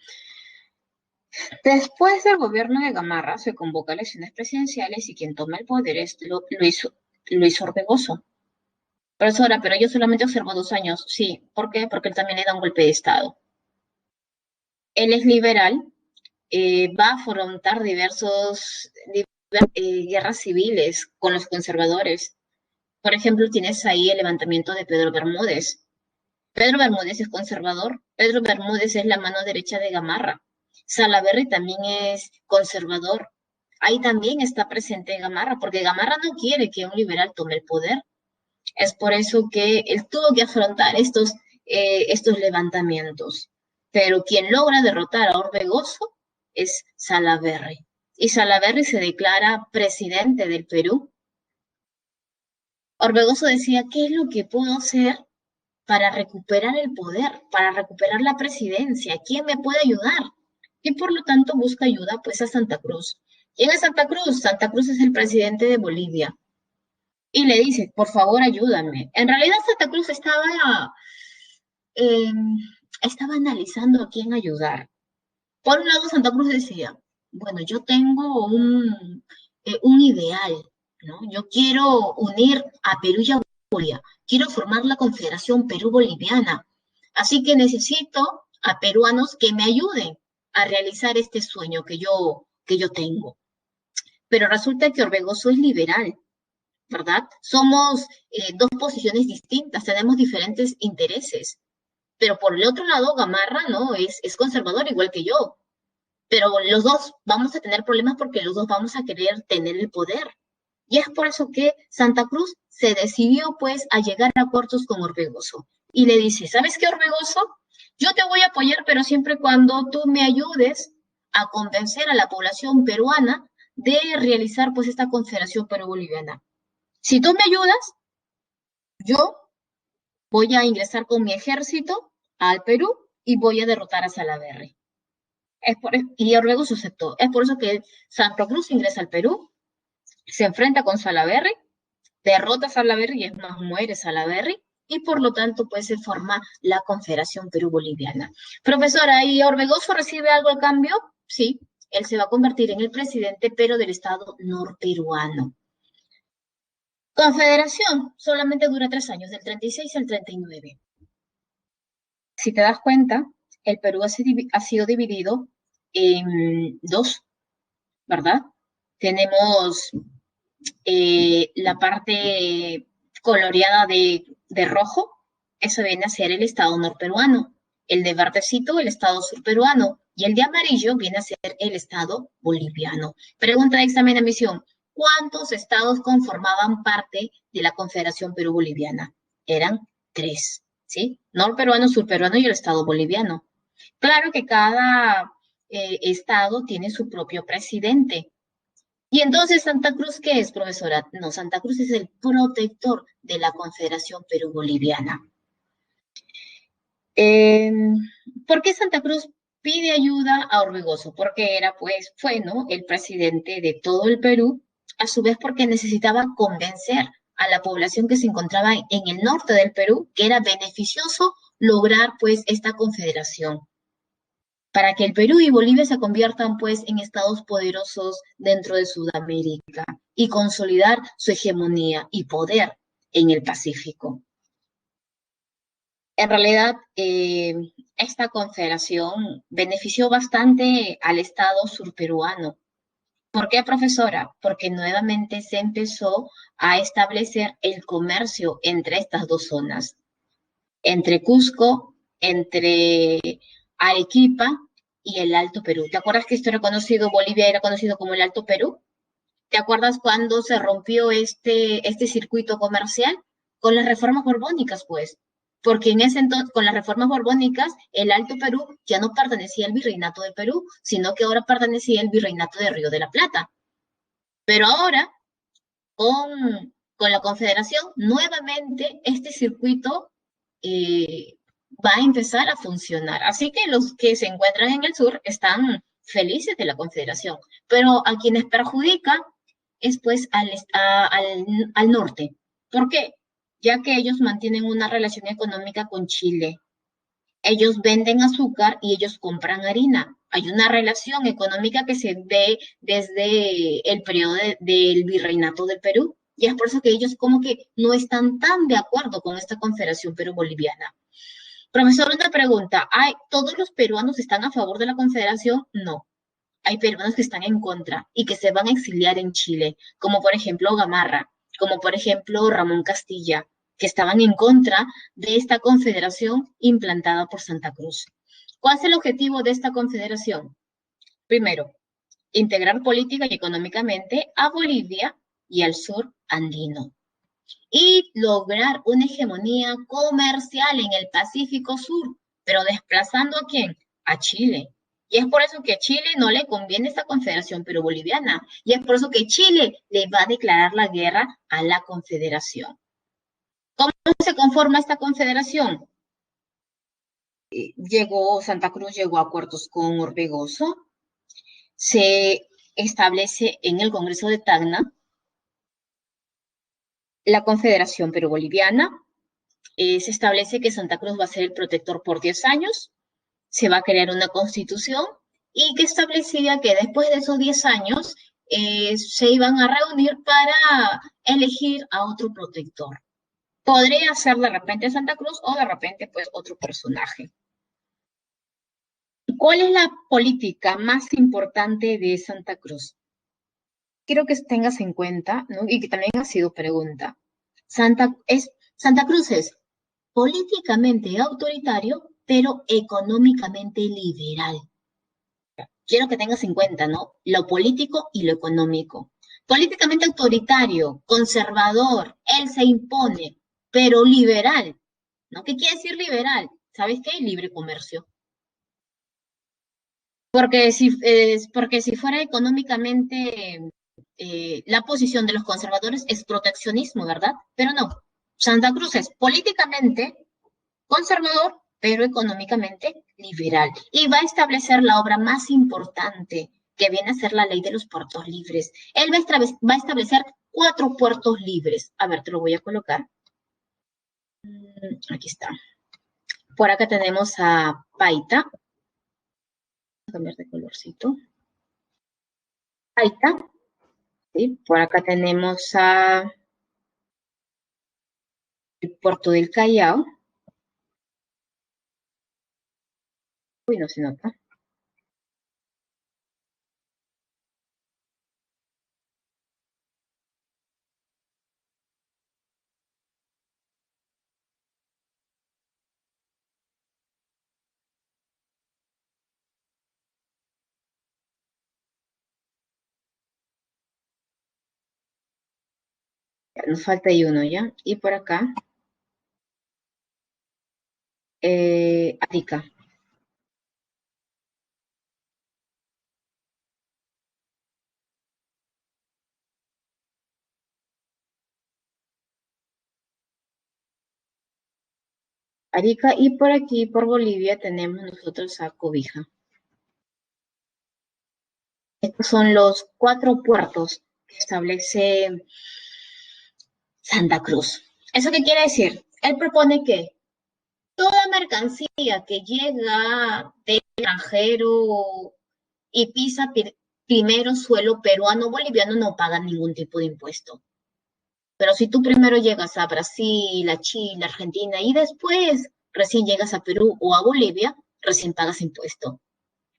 Después del gobierno de Gamarra se convoca elecciones presidenciales y quien toma el poder es Luis Orbegoso. Profesora, pero yo solamente observo 2 años. Sí, ¿por qué? Porque él también le da un golpe de Estado. Él es liberal, va a afrontar diversas guerras civiles con los conservadores. Por ejemplo, tienes ahí el levantamiento de Pedro Bermúdez. Pedro Bermúdez es conservador. Pedro Bermúdez es la mano derecha de Gamarra. Salaverry también es conservador. Ahí también está presente Gamarra, porque Gamarra no quiere que un liberal tome el poder. Es por eso que él tuvo que afrontar estos levantamientos. Pero quien logra derrotar a Orbegoso es Salaverry. Y Salaverry se declara presidente del Perú. Orbegoso decía, ¿qué es lo que puedo hacer para recuperar el poder, para recuperar la presidencia? ¿Quién me puede ayudar? Y por lo tanto busca ayuda pues a Santa Cruz. ¿Quién es Santa Cruz? Santa Cruz es el presidente de Bolivia. Y le dice, por favor, ayúdame. En realidad Santa Cruz eh, estaba analizando a quién ayudar. Por un lado, Santa Cruz decía, bueno, yo tengo un ideal, ¿no? Yo quiero unir a Perú y a Bolivia, quiero formar la Confederación Perú-Boliviana, así que necesito a peruanos que me ayuden a realizar este sueño que yo tengo. Pero resulta que Orbegoso es liberal, ¿verdad? Somos dos posiciones distintas, tenemos diferentes intereses. Pero por el otro lado, Gamarra, ¿no? Es conservador igual que yo. Pero los dos vamos a tener problemas porque los dos vamos a querer tener el poder. Y es por eso que Santa Cruz se decidió, pues, a llegar a acuerdos con Orbegoso. Y le dice, ¿sabes qué, Orbegoso? Yo te voy a apoyar, pero siempre cuando tú me ayudes a convencer a la población peruana de realizar, pues, esta confederación perú-boliviana. Si tú me ayudas, yo voy a ingresar con mi ejército al Perú y voy a derrotar a Salaverry. Y Orbegoso aceptó. Es por eso que Santa Cruz ingresa al Perú, se enfrenta con Salaverry, derrota a Salaverry y es más, muere Salaverry, y por lo tanto pues se forma la Confederación Perú-Boliviana. Profesora, ¿y Orbegoso recibe algo a cambio? Sí, él se va a convertir en el presidente, pero del Estado norperuano. Confederación solamente dura 3 años, del 36 al 39. Si te das cuenta, el Perú ha sido dividido en dos, ¿verdad? Tenemos la parte coloreada de rojo, eso viene a ser el estado norperuano. El de verdecito, el estado surperuano. Y el de amarillo viene a ser el estado boliviano. Pregunta de examen de admisión. ¿Cuántos estados conformaban parte de la Confederación Perú-Boliviana? Eran 3, ¿sí? Norperuano, surperuano y el estado boliviano. Claro que cada estado tiene su propio presidente. Y entonces, ¿Santa Cruz qué es, profesora? No, Santa Cruz es el protector de la Confederación Perú-Boliviana. Eh, ¿Por qué Santa Cruz pide ayuda a Orbegoso? Porque fue, ¿no? El presidente de todo el Perú, a su vez porque necesitaba convencer a la población que se encontraba en el norte del Perú que era beneficioso lograr, pues, esta confederación. para que el Perú y Bolivia se conviertan pues en estados poderosos dentro de Sudamérica y consolidar su hegemonía y poder en el Pacífico. En realidad, esta confederación benefició bastante al Estado surperuano. ¿Por qué, profesora? Porque nuevamente se empezó a establecer el comercio entre estas dos zonas, entre Cusco, entre Arequipa y el Alto Perú. ¿Te acuerdas que esto era conocido, Bolivia era conocido como el Alto Perú? ¿Te acuerdas cuando se rompió este circuito comercial? Con las reformas borbónicas, pues. Porque en ese entonces, con las reformas borbónicas, el Alto Perú ya no pertenecía al Virreinato de Perú, sino que ahora pertenecía al Virreinato de Río de la Plata. Pero ahora, con la Confederación, nuevamente este circuito va a empezar a funcionar. Así que los que se encuentran en el sur están felices de la Confederación, pero a quienes perjudica es pues al norte. ¿Por qué? Ya que ellos mantienen una relación económica con Chile. Ellos venden azúcar y ellos compran harina. Hay una relación económica que se ve desde el periodo del virreinato del Perú. Y es por eso que ellos como que no están tan de acuerdo con esta confederación perú-boliviana. Profesor, una pregunta. ¿Todos los peruanos están a favor de la confederación? No. Hay peruanos que están en contra y que se van a exiliar en Chile, como por ejemplo Gamarra, como por ejemplo Ramón Castilla, que estaban en contra de esta confederación implantada por Santa Cruz. ¿Cuál es el objetivo de esta confederación? Primero, integrar política y económicamente a Bolivia y al sur andino y lograr una hegemonía comercial en el Pacífico Sur, pero desplazando ¿a quién? A Chile. Y es por eso que a Chile no le conviene esta confederación pero-boliviana. Y es por eso que Chile le va a declarar la guerra a la confederación. ¿Cómo se conforma esta confederación? Santa Cruz llegó a acuerdos con Orbegoso, se establece en el Congreso de Tacna la Confederación Perú-Boliviana, se establece que Santa Cruz va a ser el protector por 10 años, se va a crear una constitución y que establecía que después de esos 10 años se iban a reunir para elegir a otro protector. Podría ser de repente Santa Cruz o de repente pues otro personaje. ¿Cuál es la política más importante de Santa Cruz? Quiero que tengas en cuenta, ¿no? Y que también ha sido pregunta. Santa Cruz es políticamente autoritario, pero económicamente liberal. Quiero que tengas en cuenta, ¿no? Lo político y lo económico. Políticamente autoritario, conservador, él se impone, pero liberal, ¿no? ¿Qué quiere decir liberal? ¿Sabes qué? Libre comercio. Porque si fuera económicamente, la posición de los conservadores es proteccionismo, ¿verdad? Pero no. Santa Cruz es políticamente conservador, pero económicamente liberal. Y va a establecer la obra más importante, que viene a ser la ley de los puertos libres. Él va a establecer 4 puertos libres. A ver, te lo voy a colocar. Aquí está. Por acá tenemos a Paita. Voy a cambiar de colorcito. Paita. ¿Sí? Por acá tenemos a el puerto del Callao. Uy, no se nota. Nos falta ahí uno, ¿ya? Y por acá, Arica. Arica, y por aquí, por Bolivia, tenemos nosotros a Cobija. Estos son los 4 puertos que establece Santa Cruz. ¿Eso qué quiere decir? Él propone que Toda mercancía que llega del extranjero y pisa primero suelo peruano boliviano no paga ningún tipo de impuesto. Pero si tú primero llegas a Brasil, a Chile, Argentina y después recién llegas a Perú o a Bolivia, recién pagas impuesto.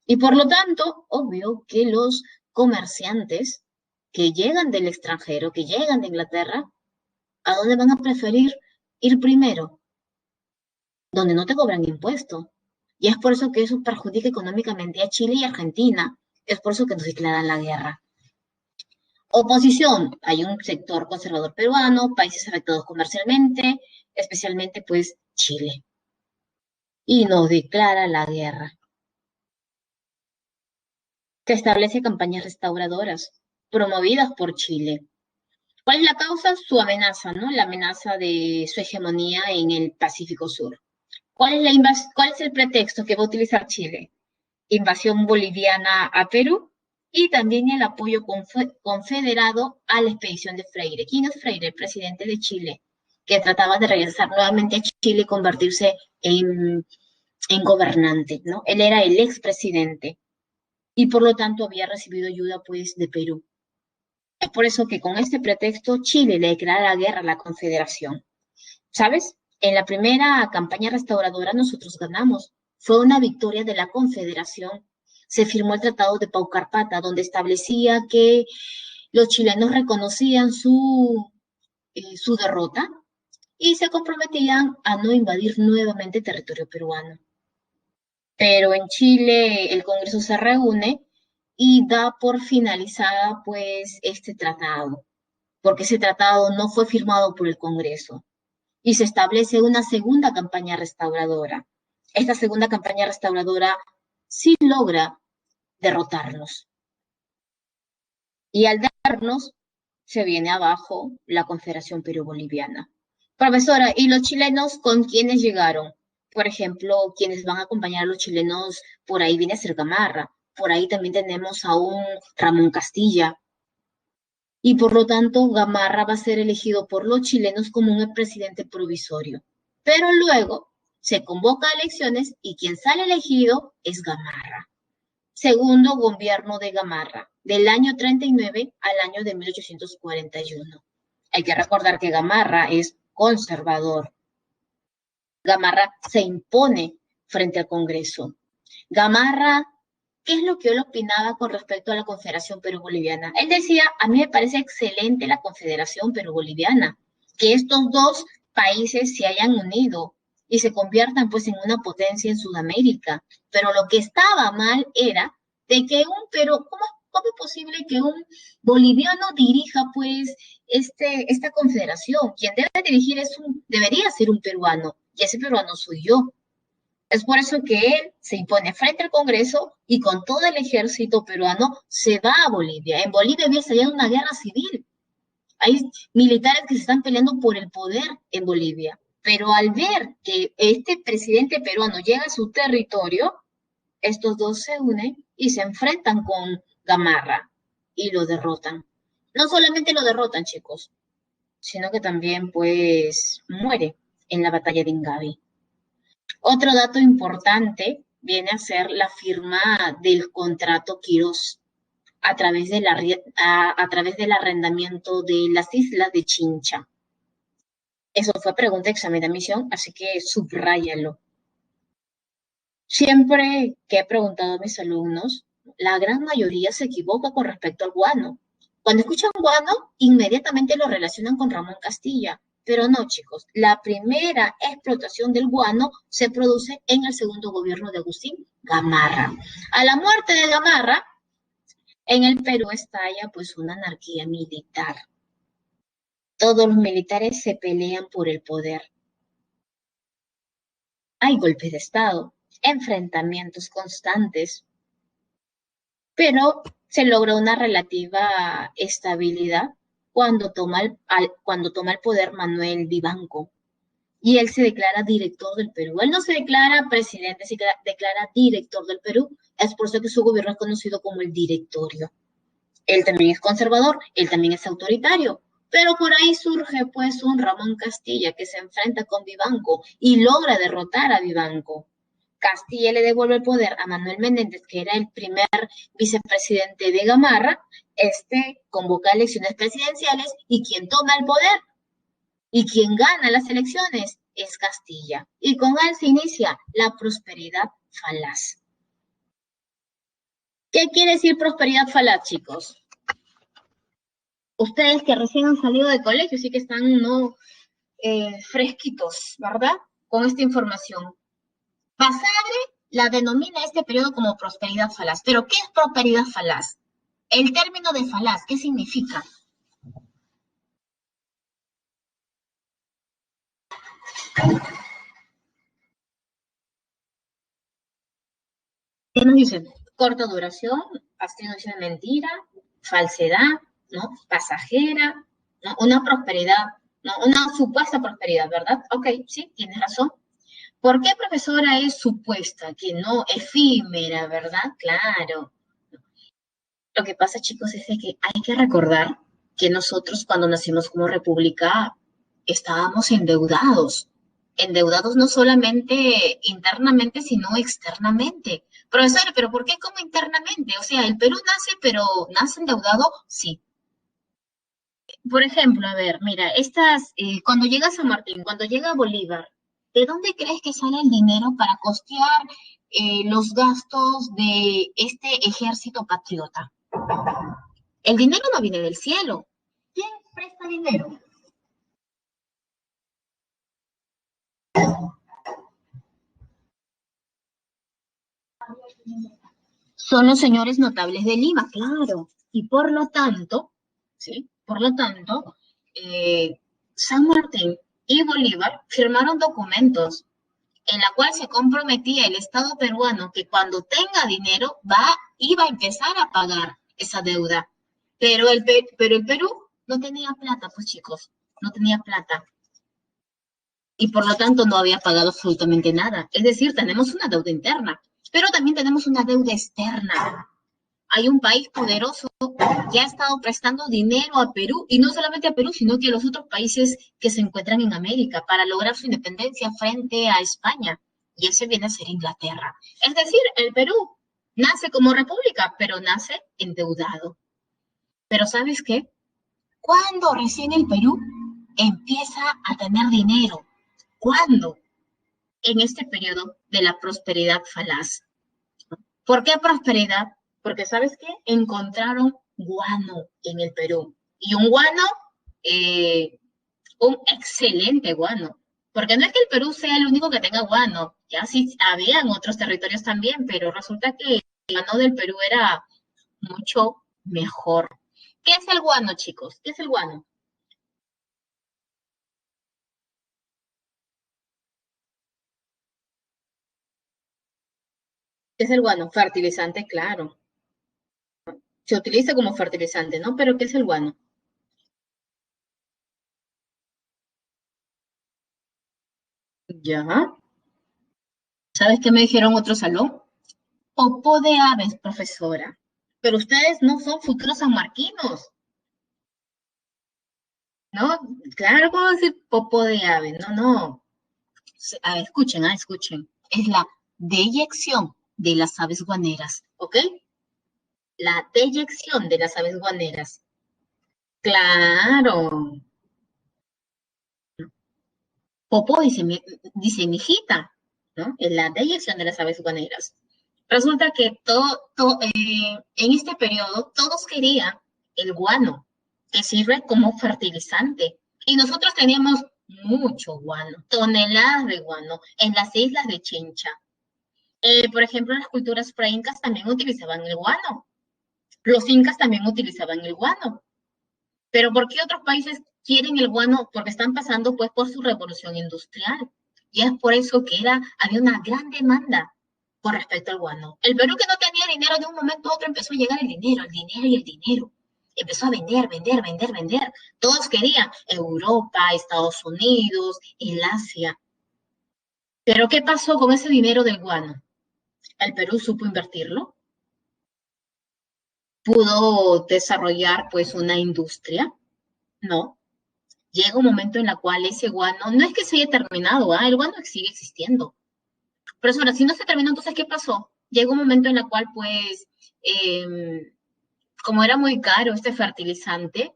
Y por lo tanto, obvio que los comerciantes que llegan del extranjero, que llegan de Inglaterra, ¿a dónde van a preferir ir primero? Donde no te cobran impuesto. Y es por eso que eso perjudica económicamente a Chile y Argentina. Es por eso que nos declaran la guerra. Oposición, hay un sector conservador peruano, países afectados comercialmente, especialmente pues Chile. Y nos declara la guerra. Se establece campañas restauradoras promovidas por Chile. ¿Cuál es la causa? Su amenaza, ¿no? La amenaza de su hegemonía en el Pacífico Sur. ¿Cuál es el pretexto que va a utilizar Chile? Invasión boliviana a Perú y también el apoyo confederado a la expedición de Freire. ¿Quién es Freire? El presidente de Chile, que trataba de regresar nuevamente a Chile y convertirse en gobernante, ¿no? Él era el expresidente y por lo tanto había recibido ayuda pues de Perú. Es por eso que con este pretexto Chile le declara la guerra a la Confederación. ¿Sabes? En la primera campaña restauradora nosotros ganamos. Fue una victoria de la Confederación. Se firmó el Tratado de Paucarpata, donde establecía que los chilenos reconocían su derrota y se comprometían a no invadir nuevamente territorio peruano. Pero en Chile el Congreso se reúne y da por finalizada pues este tratado, porque ese tratado no fue firmado por el Congreso y se establece una segunda campaña restauradora. Esta segunda campaña restauradora sí logra derrotarnos. Y al derrotarnos, se viene abajo la Confederación Perú-Boliviana. Profesora, ¿y los chilenos con quiénes llegaron? Por ejemplo, quienes van a acompañar a los chilenos, por ahí viene a ser Gamarra, por ahí también tenemos a un Ramón Castilla, y por lo tanto Gamarra va a ser elegido por los chilenos como un presidente provisorio. Pero luego se convoca a elecciones y quien sale elegido es Gamarra. Segundo gobierno de Gamarra, del año 39 al año de 1841. Hay que recordar que Gamarra es conservador. Gamarra se impone frente al Congreso. Gamarra, ¿qué es lo que él opinaba con respecto a la Confederación Perú-Boliviana? Él decía, a mí me parece excelente la Confederación Perú-Boliviana, que estos dos países se hayan unido y se conviertan pues en una potencia en Sudamérica. Pero lo que estaba mal era de que ¿cómo es posible que un boliviano dirija pues esta confederación? Quien debe dirigir debería ser un peruano, y ese peruano soy yo. Es por eso que él se impone frente al Congreso y con todo el ejército peruano se va a Bolivia. En Bolivia había estallado una guerra civil. Hay militares que se están peleando por el poder en Bolivia. Pero al ver que este presidente peruano llega a su territorio, estos dos se unen y se enfrentan con Gamarra y lo derrotan. No solamente lo derrotan, chicos, sino que también pues muere en la batalla de Ingavi. Otro dato importante viene a ser la firma del contrato Quirós a través, a través del arrendamiento de las islas de Chincha. Eso fue pregunta, examen de admisión, así que subráyalo. Siempre que he preguntado a mis alumnos, la gran mayoría se equivoca con respecto al guano. Cuando escuchan guano, inmediatamente lo relacionan con Ramón Castilla. Pero no, chicos, la primera explotación del guano se produce en el segundo gobierno de Agustín Gamarra. A la muerte de Gamarra, en el Perú estalla pues una anarquía militar. Todos los militares se pelean por el poder. Hay golpes de Estado, enfrentamientos constantes, pero se logra una relativa estabilidad cuando toma el poder Manuel Vivanco. Y él se declara director del Perú. Él no se declara presidente, se declara director del Perú. Es por eso que su gobierno es conocido como el directorio. Él también es conservador, él también es autoritario, Pero por ahí surge pues un Ramón Castilla que se enfrenta con Vivanco y logra derrotar a Vivanco. Castilla le devuelve el poder a Manuel Menéndez, que era el primer vicepresidente de Gamarra. Este convoca elecciones presidenciales y quien toma el poder y quien gana las elecciones es Castilla. Y con él se inicia la prosperidad falaz. ¿Qué quiere decir prosperidad falaz, chicos? Ustedes que recién han salido de colegio, sí que están no fresquitos, ¿verdad? Con esta información. Basadre la denomina este periodo como prosperidad falaz. ¿Pero qué es prosperidad falaz? El término de falaz, ¿qué significa? ¿Qué nos dicen? Corta duración, abstinencia de mentira, falsedad, ¿no? Pasajera, ¿no? Una prosperidad, ¿no? Una supuesta prosperidad, ¿verdad? Ok, sí, tienes razón. ¿Por qué, profesora, es supuesta? Que no efímera, ¿verdad? Claro. Lo que pasa, chicos, es que hay que recordar que nosotros cuando nacimos como república estábamos endeudados. Endeudados no solamente internamente, sino externamente. Profesora, ¿pero por qué como internamente? O sea, el Perú nace, pero ¿nace endeudado? Sí. Por ejemplo, a ver, mira, cuando llega San Martín, cuando llega Bolívar, ¿de dónde crees que sale el dinero para costear los gastos de este ejército patriota? El dinero no viene del cielo. ¿Quién presta dinero? Son los señores notables de Lima, claro. Y por lo tanto, ¿sí? Por lo tanto, eh, San Martín y Bolívar firmaron documentos en la cual se comprometía el Estado peruano que cuando tenga dinero iba a empezar a pagar esa deuda. Pero el Perú no tenía plata, pues chicos, no tenía plata. Y por lo tanto no había pagado absolutamente nada. Es decir, tenemos una deuda interna, pero también tenemos una deuda externa. Hay un país poderoso que ha estado prestando dinero a Perú, y no solamente a Perú, sino que a los otros países que se encuentran en América para lograr su independencia frente a España. Y ese viene a ser Inglaterra. Es decir, el Perú nace como república, pero nace endeudado. Pero ¿sabes qué? ¿Cuándo recién el Perú empieza a tener dinero? ¿Cuándo? En este periodo de la prosperidad falaz. ¿Por qué prosperidad? Porque, ¿sabes qué? Encontraron guano en el Perú. Y eh, un excelente guano. Porque no es que el Perú sea el único que tenga guano. Ya sí habían otros territorios también, pero resulta que el guano del Perú era mucho mejor. ¿Qué es el guano, chicos? ¿Qué es el guano? ¿Qué es el guano? Fertilizante, claro. Se utiliza como fertilizante, ¿no? Pero ¿qué es el guano? Ya. ¿Sabes qué me dijeron otro salón? Popó de aves, profesora. Pero ustedes no son futuros sanmarquinos, ¿no? Claro, ¿cómo decir popó de ave? No, no. A ver, escuchen, escuchen. Es la deyección de las aves guaneras, ¿ok? La deyección de las aves guaneras. Claro. Popó dice mi hijita, ¿no? Es la deyección de las aves guaneras. Resulta que en este periodo todos querían el guano, que sirve como fertilizante. Y nosotros teníamos mucho guano, toneladas de guano en las islas de Chincha. Por ejemplo, las culturas preincas también utilizaban el guano. Los incas también utilizaban el guano. Pero ¿por qué otros países quieren el guano? Porque están pasando pues por su revolución industrial. Y es por eso que había una gran demanda con respecto al guano. El Perú que no tenía dinero de un momento a otro empezó a llegar el dinero y el dinero. Empezó a vender, vender, vender, vender. Todos querían Europa, Estados Unidos, el Asia. Pero ¿qué pasó con ese dinero del guano? El Perú supo invertirlo, pudo desarrollar pues una industria, ¿no? llega un momento en el cual ese guano, no es que se haya terminado, el guano sigue existiendo. Pero ahora, si no se terminó, entonces, ¿qué pasó? Llega un momento en el cual, pues, como era muy caro este fertilizante,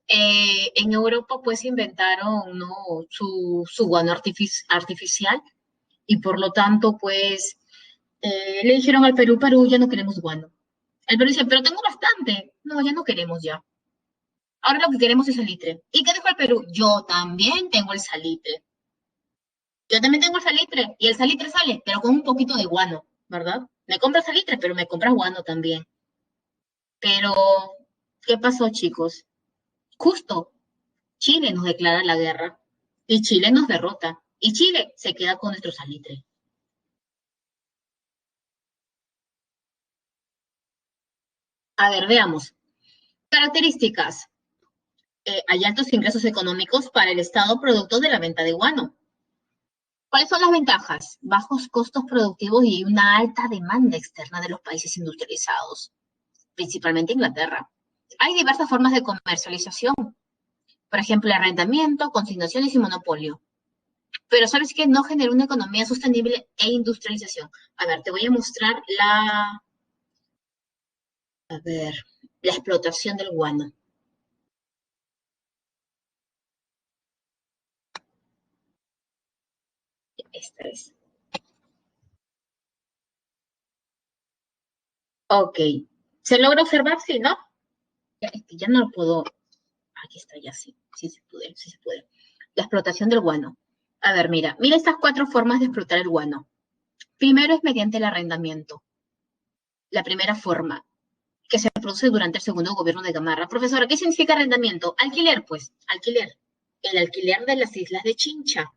en Europa, pues, inventaron, ¿no? su guano artificial y por lo tanto, pues, le dijeron al Perú, Perú, ya no queremos guano. El Perú dice, pero tengo bastante. No, ya no queremos ya. Ahora lo que queremos es salitre. ¿Y qué dijo el Perú? Yo también tengo el salitre. Yo también tengo el salitre. Y el salitre sale, pero con un poquito de guano, ¿verdad? Me compras salitre, pero me compras guano también. Pero, ¿qué pasó, chicos? Justo, Chile nos declara la guerra y Chile nos derrota. Y Chile se queda con nuestro salitre. A ver, veamos. Características. Hay altos ingresos económicos para el Estado producto de la venta de guano. ¿Cuáles son las ventajas? Bajos costos productivos y una alta demanda externa de los países industrializados, principalmente Inglaterra. Hay diversas formas de comercialización, por ejemplo, arrendamiento, consignaciones y monopolio. Pero ¿sabes qué? No genera una economía sostenible e industrialización. A ver, te voy a mostrar a ver, la explotación del guano. Esta es. Ok. ¿Se logra observar? Sí, ¿no? Ya no lo puedo. Aquí está, ya sí. Sí se puede, sí se puede. La explotación del guano. A ver, mira estas cuatro formas de explotar el guano. Primero es mediante el arrendamiento. La primera forma, que se produce durante el segundo gobierno de Gamarra. Profesora, ¿qué significa arrendamiento? Alquiler, pues, alquiler. El alquiler de las islas de Chincha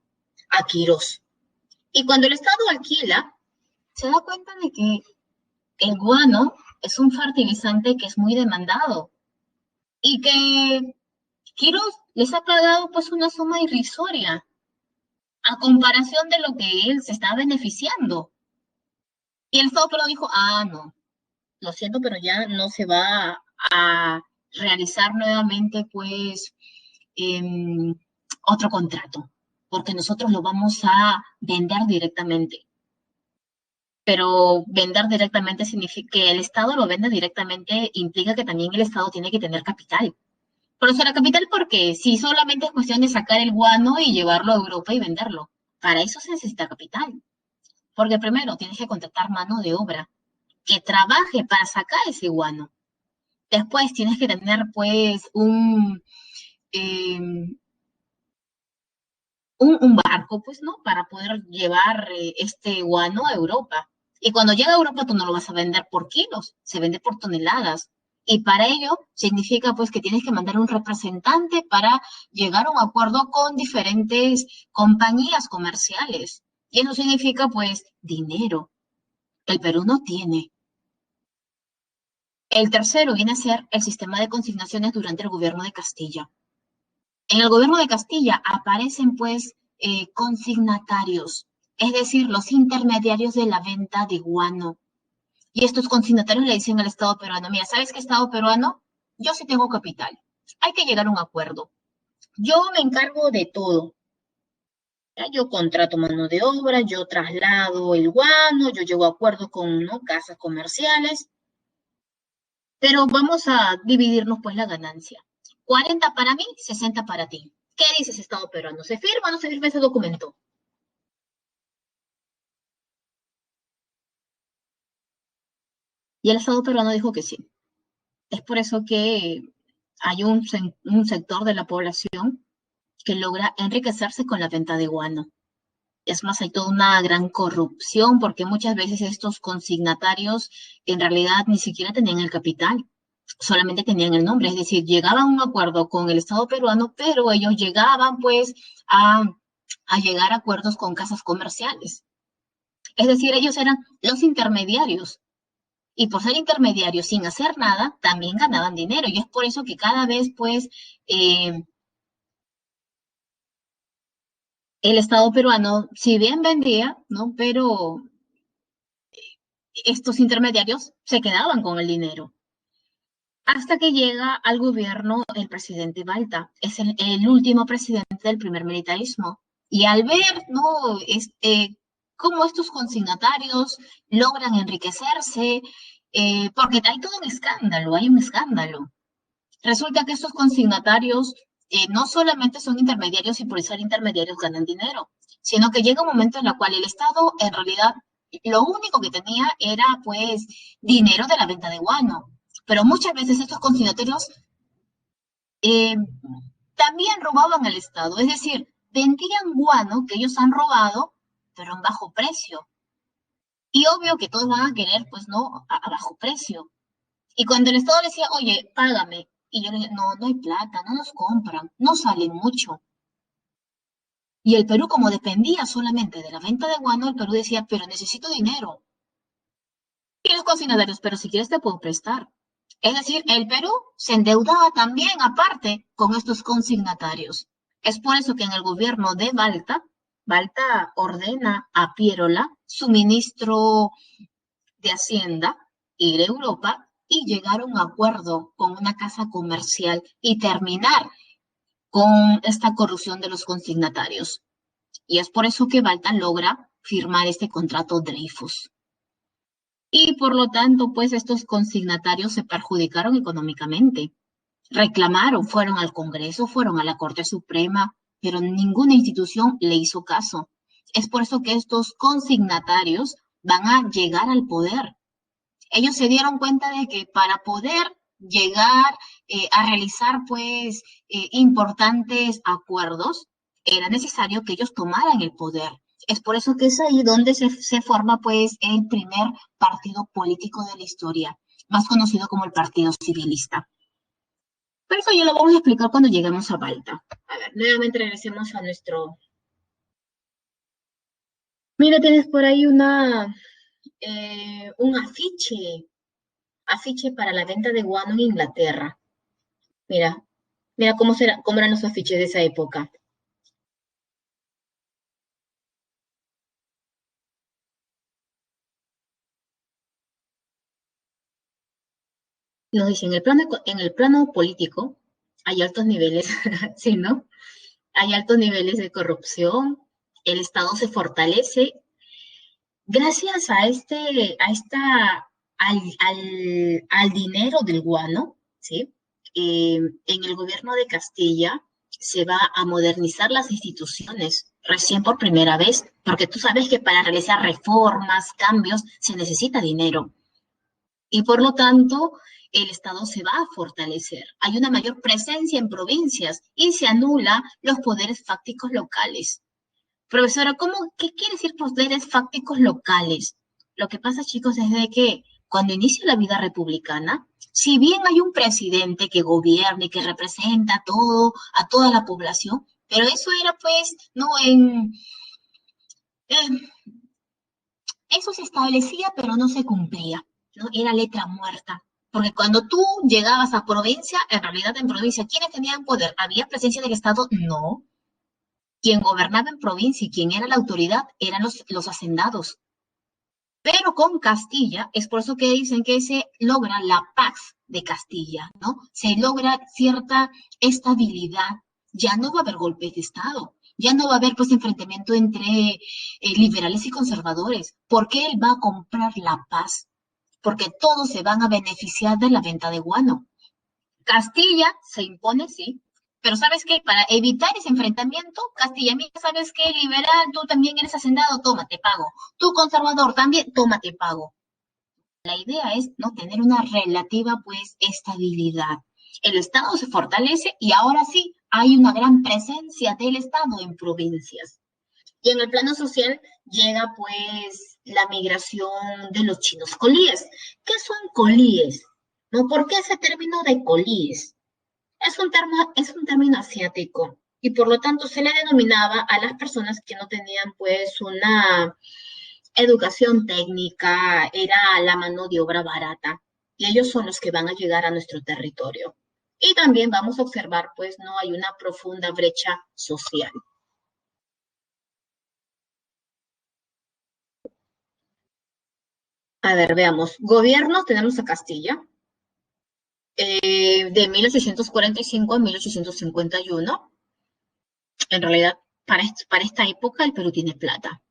a Quirós. Y cuando el Estado alquila, se da cuenta de que el guano es un fertilizante que es muy demandado y que Quirós les ha pagado pues una suma irrisoria a comparación de lo que él se está beneficiando. Y el Estado pero dijo, no, lo siento, pero ya no se va a realizar nuevamente pues otro contrato, porque nosotros lo vamos a vender directamente. Pero vender directamente significa que el Estado lo vende directamente, implica que también el Estado tiene que tener capital. Pero será capital porque si solamente es cuestión de sacar el guano y llevarlo a Europa y venderlo, para eso se necesita capital. Porque primero tienes que contratar mano de obra que trabaje para sacar ese guano. Después tienes que tener pues eh, un barco, pues, ¿no? Para poder llevar este guano a Europa. Y cuando llega a Europa, tú no lo vas a vender por kilos, se vende por toneladas. Y para ello significa pues que tienes que mandar un representante para llegar a un acuerdo con diferentes compañías comerciales. Y eso significa pues dinero. El Perú no tiene. El tercero viene a ser el sistema de consignaciones durante el gobierno de Castilla. En el gobierno de Castilla aparecen pues consignatarios, es decir, los intermediarios de la venta de guano. Y estos consignatarios le dicen al Estado peruano, mira, ¿sabes qué, Estado peruano? Yo sí tengo capital. Hay que llegar a un acuerdo. Yo me encargo de todo. ¿Ya? Yo contrato mano de obra, yo traslado el guano, yo llego a acuerdo con, ¿no?, casas comerciales, pero vamos a dividirnos pues la ganancia. 40 para mí, 60 para ti. ¿Qué dices, Estado peruano? ¿Se firma o no se firma ese documento? Y el Estado peruano dijo que sí. Es por eso que hay un sector de la población que logra enriquecerse con la venta de guano. Es más, hay toda una gran corrupción porque muchas veces estos consignatarios en realidad ni siquiera tenían el capital, solamente tenían el nombre, es decir, llegaban a un acuerdo con el Estado peruano, pero ellos llegaban pues a, a llegar a acuerdos con casas comerciales. Es decir, ellos eran los intermediarios y por ser intermediarios sin hacer nada, también ganaban dinero. Y es por eso que cada vez, pues, el Estado peruano, si bien vendía, ¿no? Pero estos intermediarios se quedaban con el dinero. hasta que llega al gobierno el presidente Balta. Es el último presidente del primer militarismo. Y al ver, ¿no? Cómo estos consignatarios logran enriquecerse, porque hay todo un escándalo, hay un escándalo. Resulta que estos consignatarios no solamente son intermediarios y por ser intermediarios ganan dinero, sino que llega un momento en el cual el Estado en realidad lo único que tenía era pues dinero de la venta de guano. Pero muchas veces estos consignatarios eh, también robaban al Estado, es decir, vendían guano que ellos han robado, pero en bajo precio. Y obvio que todos van a querer, pues no, a bajo precio. Y cuando el Estado le decía, oye, págame, y yo le decía, no, no hay plata, no nos compran, no sale mucho. Y el Perú, como dependía solamente de la venta de guano, el Perú decía, pero necesito dinero. Y los consignatarios, pero si quieres te puedo prestar. Es decir, el Perú se endeudaba también aparte con estos consignatarios. Es por eso que en el gobierno de Balta, Balta ordena a Pierola, su ministro de Hacienda, ir a Europa y llegar a un acuerdo con una casa comercial y terminar con esta corrupción de los consignatarios. Y es por eso que Balta logra firmar este contrato Dreyfus. Y por lo tanto, pues estos consignatarios se perjudicaron económicamente. Reclamaron, fueron al Congreso, fueron a la Corte Suprema, pero ninguna institución le hizo caso. Es por eso que estos consignatarios van a llegar al poder. Ellos se dieron cuenta de que para poder llegar a realizar pues importantes acuerdos, era necesario que ellos tomaran el poder. Es por eso que es ahí donde se forma pues el primer partido político de la historia, más conocido como el Partido Civilista. Pero eso ya lo vamos a explicar cuando lleguemos a Balta. A ver, nuevamente regresemos a nuestro... Mira, tienes por ahí un afiche para la venta de guano en Inglaterra. Mira, mira cómo eran los afiches de esa época. Nos dice, en el plano político hay altos niveles, ¿sí, no? Hay altos niveles de corrupción, el Estado se fortalece gracias al dinero del guano, ¿sí? En el gobierno de Castilla se va a modernizar las instituciones recién por primera vez, porque tú sabes que para realizar reformas, cambios, se necesita dinero. Y por lo tanto, el Estado se va a fortalecer. Hay una mayor presencia en provincias y se anula los poderes fácticos locales. Profesora, qué quiere decir poderes fácticos locales? Lo que pasa, chicos, es de que cuando inicia la vida republicana, si bien hay un presidente que gobierna y que representa a toda la población, pero eso era pues, no en eso se establecía, pero no se cumplía, ¿no? Era letra muerta. Porque cuando tú llegabas a provincia, en realidad en provincia, ¿quiénes tenían poder? ¿Había presencia del Estado? No. Quien gobernaba en provincia y quien era la autoridad eran los hacendados. Pero con Castilla, es por eso que dicen que se logra la paz de Castilla, ¿no? Se logra cierta estabilidad. Ya no va a haber golpes de Estado, ya no va a haber pues enfrentamiento entre liberales y conservadores, porque él va a comprar la paz, porque todos se van a beneficiar de la venta de guano. Castilla se impone, sí, pero ¿sabes qué? Para evitar ese enfrentamiento, Castilla, mira, ¿sabes qué? Liberal, tú también eres hacendado, toma, te pago. Tú conservador también, toma, te pago. La idea es no tener una relativa, pues, estabilidad. El Estado se fortalece y ahora sí hay una gran presencia del Estado en provincias. Y en el plano social llega, pues, la migración de los chinos colíes. ¿Qué son colíes? ¿No? ¿Por qué ese término de colíes? Es un término asiático y por lo tanto se le denominaba a las personas que no tenían pues una educación técnica, era la mano de obra barata y ellos son los que van a llegar a nuestro territorio. Y también vamos a observar pues no hay una profunda brecha social. A ver, veamos. Gobierno, tenemos a Castilla. de 1845 a 1851. En realidad, para esta época el Perú tiene plata.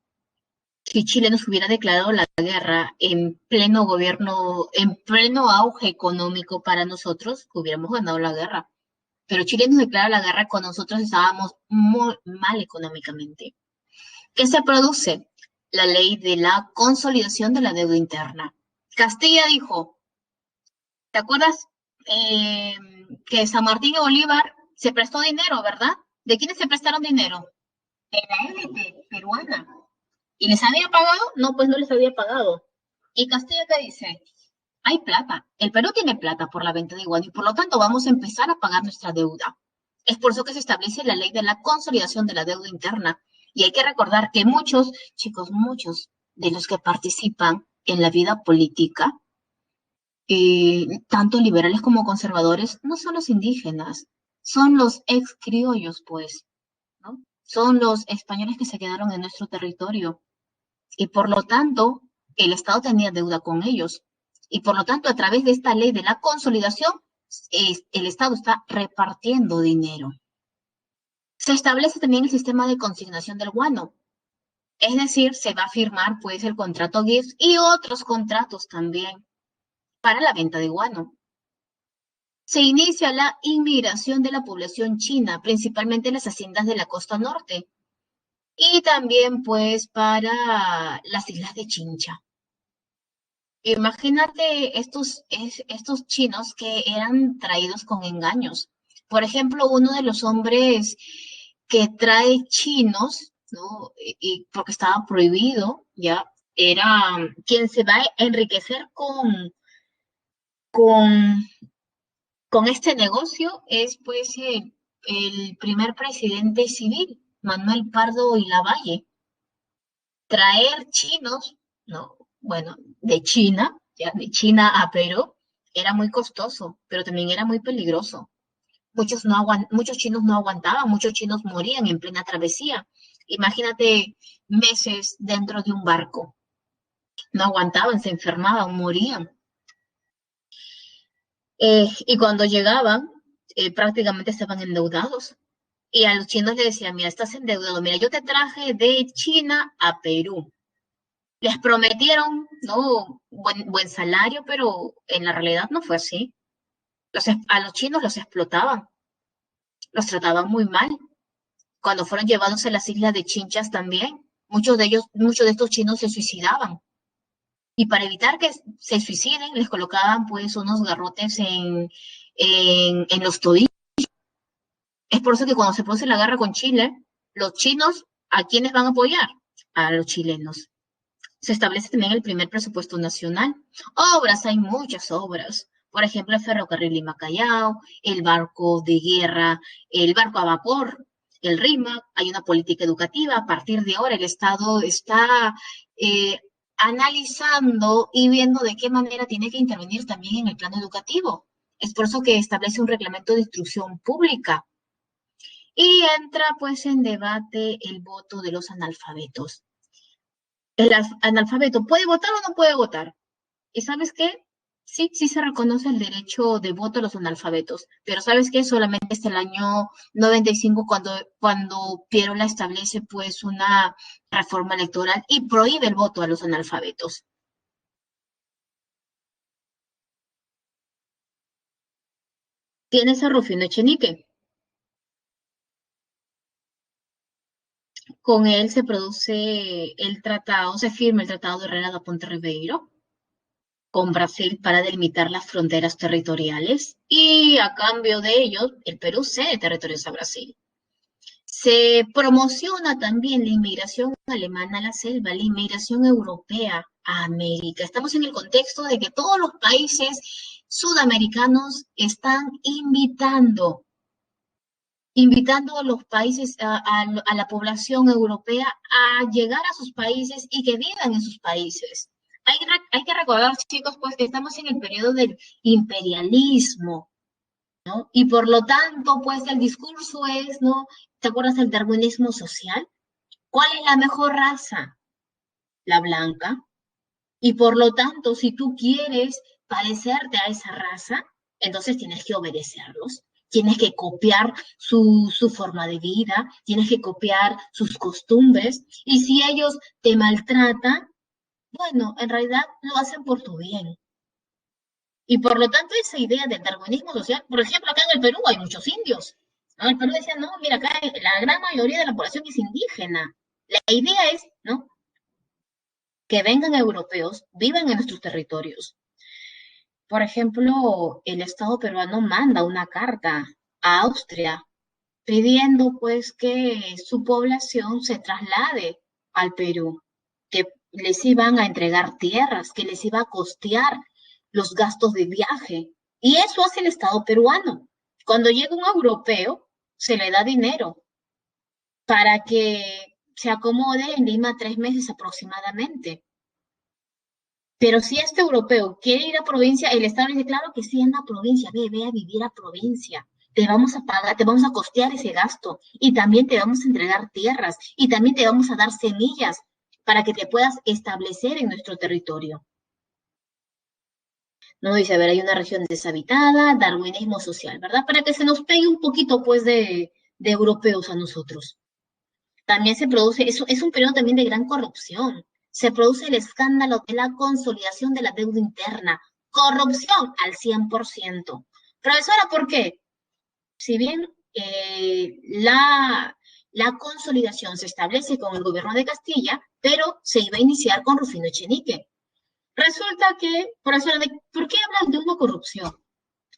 Si Chile nos hubiera declarado la guerra en pleno gobierno, en pleno auge económico para nosotros, hubiéramos ganado la guerra. Pero Chile nos declara la guerra cuando nosotros estábamos muy mal económicamente. ¿Qué se produce? La ley de la consolidación de la deuda interna. Castilla dijo, ¿te acuerdas eh, que San Martín y Bolívar se prestó dinero, verdad? ¿De quiénes se prestaron dinero? De la élite peruana. ¿Y les había pagado? No, pues no les había pagado. ¿Y Castilla qué dice? Hay plata. El Perú tiene plata por la venta de igual y por lo tanto vamos a empezar a pagar nuestra deuda. Es por eso que se establece la ley de la consolidación de la deuda interna. Y hay que recordar que muchos, chicos, muchos de los que participan en la vida política, tanto liberales como conservadores, no son los indígenas, son los ex criollos, pues, ¿no? Son los españoles que se quedaron en nuestro territorio. Y por lo tanto, el Estado tenía deuda con ellos. Y por lo tanto, a través de esta ley de la consolidación, el Estado está repartiendo dinero. Se establece también el sistema de consignación del guano. Es decir, se va a firmar pues el contrato GIFS y otros contratos también para la venta de guano. Se inicia la inmigración de la población china, principalmente en las haciendas de la costa norte. Y también pues para las islas de Chincha. Imagínate estos chinos que eran traídos con engaños. Por ejemplo, uno de los hombres que trae chinos, ¿no? Porque estaba prohibido, ya, era quien se va a enriquecer con, con este negocio, es pues el primer presidente civil, Manuel Pardo y Lavalle. Traer chinos, ¿no? Bueno, de China, ya, de China a Perú, era muy costoso, pero también era muy peligroso. Muchos chinos no aguantaban, muchos chinos morían en plena travesía. Imagínate meses dentro de un barco. No aguantaban, se enfermaban, morían. Y cuando llegaban, prácticamente estaban endeudados. Y a los chinos les decían, mira, estás endeudado, mira, yo te traje de China a Perú. Les prometieron, ¿no? Buen salario, pero en la realidad no fue así. A los chinos los explotaban, los trataban muy mal. Cuando fueron llevados a las islas de Chinchas también, muchos de estos chinos se suicidaban. Y para evitar que se suiciden, les colocaban pues unos garrotes en los tobillos. Es por eso que cuando se produce la guerra con Chile, los chinos, ¿a quiénes van a apoyar? A los chilenos. Se establece también el primer presupuesto nacional. Obras, hay muchas obras. Por ejemplo, el ferrocarril Lima-Callao, el barco de guerra, el barco a vapor, el RIMAC, hay una política educativa. A partir de ahora el Estado está analizando y viendo de qué manera tiene que intervenir también en el plano educativo. Es por eso que establece un reglamento de instrucción pública. Y entra pues en debate el voto de los analfabetos. El analfabeto puede votar o no puede votar. ¿Y sabes qué? Sí, sí se reconoce el derecho de voto a los analfabetos, pero ¿sabes qué? Solamente hasta el año 95 cuando Pierola establece pues una reforma electoral y prohíbe el voto a los analfabetos. Tienes a Rufino Echenique. Con él se produce el tratado, se firma el Tratado de Herrera da Ponte Ribeiro con Brasil para delimitar las fronteras territoriales y a cambio de ello el Perú cede territorios a Brasil. Se promociona también la inmigración alemana a la selva, la inmigración europea a América. Estamos en el contexto de que todos los países sudamericanos están invitando a los países, a la población europea a llegar a sus países y que vivan en sus países. Hay que recordar, chicos, pues que estamos en el periodo del imperialismo, ¿no? Y por lo tanto, pues el discurso es, ¿no? ¿Te acuerdas del darwinismo social? ¿Cuál es la mejor raza? La blanca. Y por lo tanto, si tú quieres parecerte a esa raza, Entonces tienes que obedecerlos, tienes que copiar su forma de vida, tienes que copiar sus costumbres, y si ellos te maltratan, bueno, en realidad lo hacen por tu bien. Y por lo tanto, esa idea del darwinismo social, por ejemplo, acá en el Perú hay muchos indios. ¿No? El Perú decía, no, mira, acá la gran mayoría de la población es indígena. La idea es, ¿no? Que vengan europeos, vivan en nuestros territorios. Por ejemplo, el Estado peruano manda una carta a Austria pidiendo pues que su población se traslade al Perú, que les iban a entregar tierras, que les iba a costear los gastos de viaje. Y eso hace el Estado peruano. Cuando llega un europeo, se le da dinero para que se acomode en Lima 3 meses aproximadamente. Pero si este europeo quiere ir a provincia, el Estado le dice, claro que sí, anda a provincia, ve a vivir a provincia. Te vamos a pagar, te vamos a costear ese gasto y también te vamos a entregar tierras y también te vamos a dar semillas para que te puedas establecer en nuestro territorio. No dice, a ver, hay una región deshabitada, darwinismo social, ¿verdad? Para que se nos pegue un poquito, pues, de europeos a nosotros. También se produce, es un periodo también de gran corrupción. Se produce el escándalo de la consolidación de la deuda interna. Corrupción al 100%. Profesora, ¿por qué? Si bien la consolidación se establece con el gobierno de Castilla, pero se iba a iniciar con Rufino Echenique. Resulta que, profesora, ¿por qué hablan de una corrupción?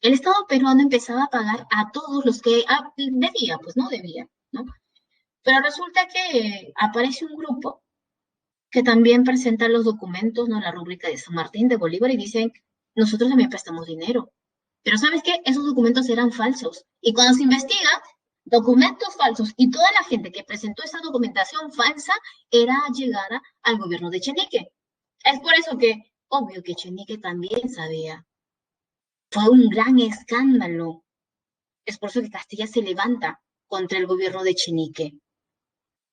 El Estado peruano empezaba a pagar a todos los que debía, pues no debía, ¿no? Pero resulta que aparece un grupo que también presenta los documentos, ¿no? La rúbrica de San Martín de Bolívar y dicen, nosotros también prestamos dinero. Pero ¿sabes qué? Esos documentos eran falsos. Y cuando se investiga, documentos falsos y toda la gente que presentó esa documentación falsa era llegada al gobierno de Echenique. Es por eso que, obvio que Echenique también sabía. Fue un gran escándalo. Es por eso que Castilla se levanta contra el gobierno de Echenique.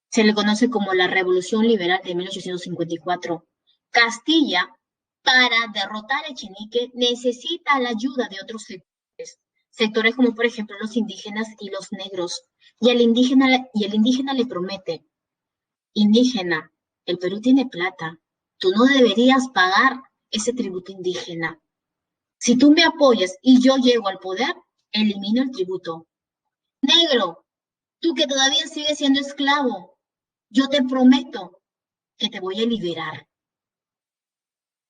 Se le conoce como la Revolución Liberal de 1854. Castilla, para derrotar a Echenique, necesita la ayuda de otros sectores como por ejemplo los indígenas y los negros. Y el indígena le promete, indígena, el Perú tiene plata, tú no deberías pagar ese tributo indígena. Si tú me apoyas y yo llego al poder, elimino el tributo. Negro, tú que todavía sigues siendo esclavo, yo te prometo que te voy a liberar.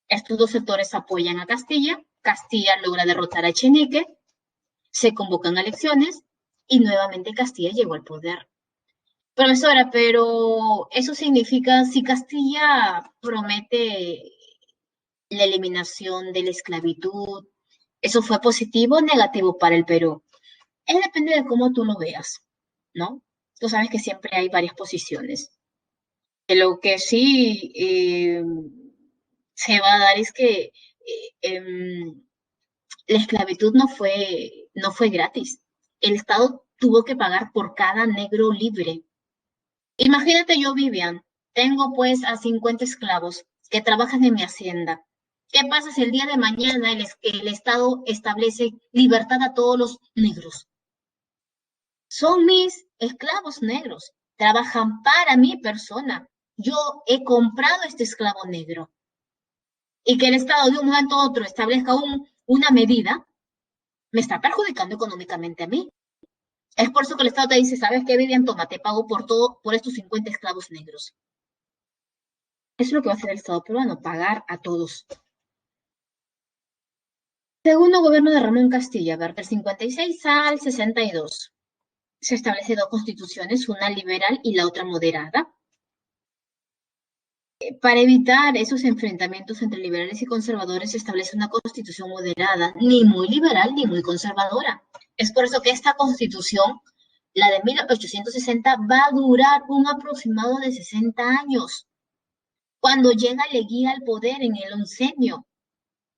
Estos dos sectores apoyan a Castilla, Castilla logra derrotar a Echenique, se convocan elecciones y nuevamente Castilla llegó al poder. Profesora, pero eso significa, si Castilla promete la eliminación de la esclavitud, ¿eso fue positivo o negativo para el Perú? Es depende de cómo tú lo veas, ¿no? Tú sabes que siempre hay varias posiciones. De lo que sí se va a dar es que la esclavitud no fue gratis. El Estado tuvo que pagar por cada negro libre. Imagínate yo, Vivian, tengo pues a 50 esclavos que trabajan en mi hacienda. ¿Qué pasa si el día de mañana el Estado establece libertad a todos los negros? Son mis esclavos negros, trabajan para mi persona. Yo he comprado este esclavo negro. Y que el Estado de un momento a otro establezca una medida, me está perjudicando económicamente a mí. Es por eso que el Estado te dice, ¿sabes qué, Vivian? Toma, te pago por todo, por estos 50 esclavos negros. Eso es lo que va a hacer el Estado peruano, pagar a todos. Segundo gobierno de Ramón Castilla, del 56 al 62. Se establecen dos constituciones, una liberal y la otra moderada. Para evitar esos enfrentamientos entre liberales y conservadores, se establece una constitución moderada, ni muy liberal ni muy conservadora. Es por eso que esta constitución, la de 1860, va a durar un aproximado de 60 años. Cuando llega Leguía al poder en el oncenio,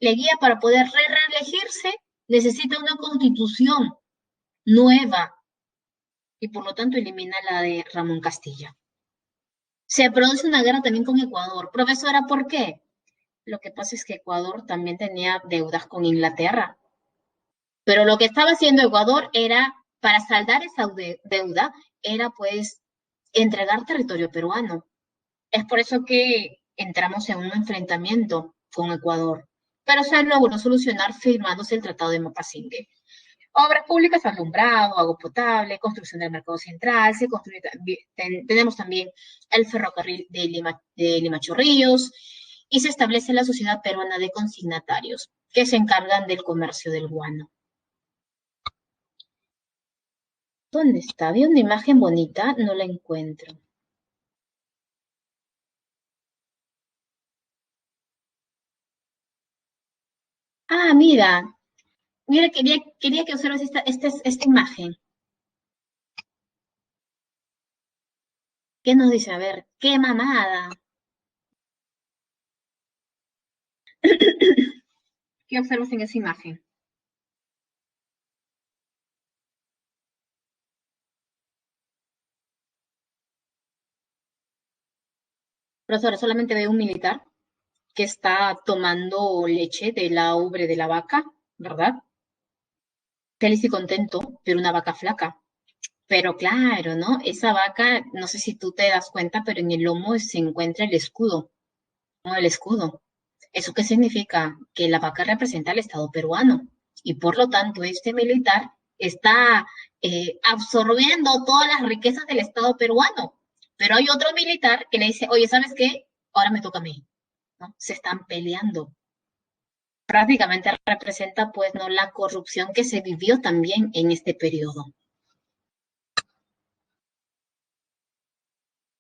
Leguía para poder reelegirse necesita una constitución nueva y por lo tanto elimina la de Ramón Castilla. Se produce una guerra también con Ecuador. Profesora, ¿por qué? Lo que pasa es que Ecuador también tenía deudas con Inglaterra. Pero lo que estaba haciendo Ecuador era, para saldar esa deuda, era pues entregar territorio peruano. Es por eso que entramos en un enfrentamiento con Ecuador, pero se logró solucionar firmándose el Tratado de Mapasingue. Obras públicas, alumbrado, agua potable, construcción del mercado central, se construye también, tenemos también el ferrocarril de Lima Chorrillos y se establece la Sociedad Peruana de Consignatarios, que se encargan del comercio del guano. ¿Dónde está? Había una imagen bonita, no la encuentro. Ah, mira, quería que observes esta imagen. ¿Qué nos dice? A ver, qué mamada. ¿Qué observas en esa imagen? Profesora, solamente veo un militar que está tomando leche de la ubre de la vaca, ¿verdad? Feliz y contento, pero una vaca flaca. Pero claro, ¿no? Esa vaca, no sé si tú te das cuenta, pero en el lomo se encuentra el escudo, ¿no? El escudo. ¿Eso qué significa? Que la vaca representa al Estado peruano y por lo tanto este militar está absorbiendo todas las riquezas del Estado peruano. Pero hay otro militar que le dice, oye, ¿sabes qué? Ahora me toca a mí, ¿no? Se están peleando. Prácticamente representa, pues, ¿no? La corrupción que se vivió también en este periodo.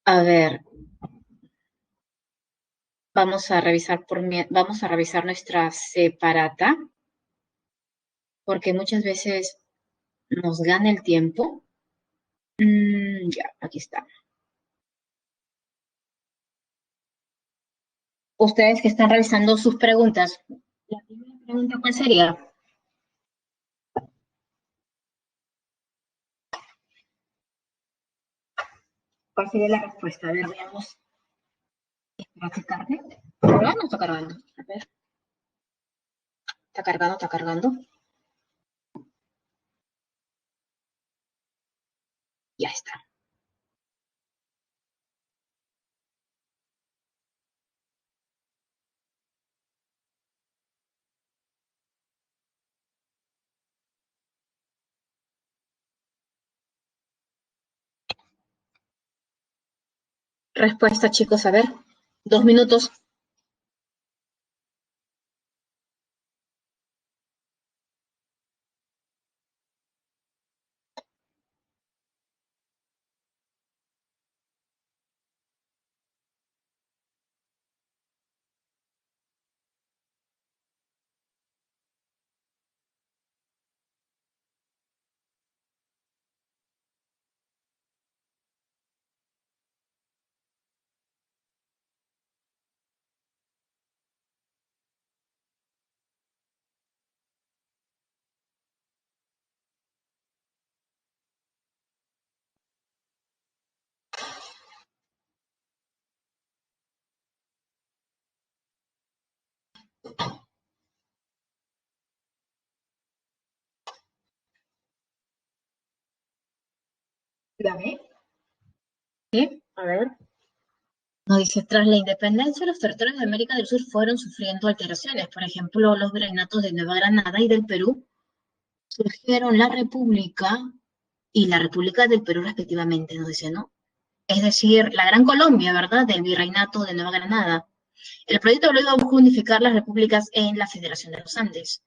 A ver, vamos a revisar nuestra separata, porque muchas veces nos gana el tiempo. Ya, aquí está. Ustedes que están revisando sus preguntas, la primera pregunta, ¿cuál sería? ¿Cuál sería la respuesta? A ver, veamos. Espera que cargue. ¿Está cargando o está cargando? A ver, está cargando, está cargando. Ya está. Respuesta, chicos, a ver. 2 minutos. ¿La ve? Sí, a ver. Nos dice, tras la independencia, los territorios de América del Sur fueron sufriendo alteraciones. Por ejemplo, los virreinatos de Nueva Granada y del Perú surgieron la República del Perú respectivamente, nos dice, ¿no? Es decir, la Gran Colombia, ¿verdad? Del virreinato de Nueva Granada. El proyecto luego buscó unificar las repúblicas en la Federación de los Andes.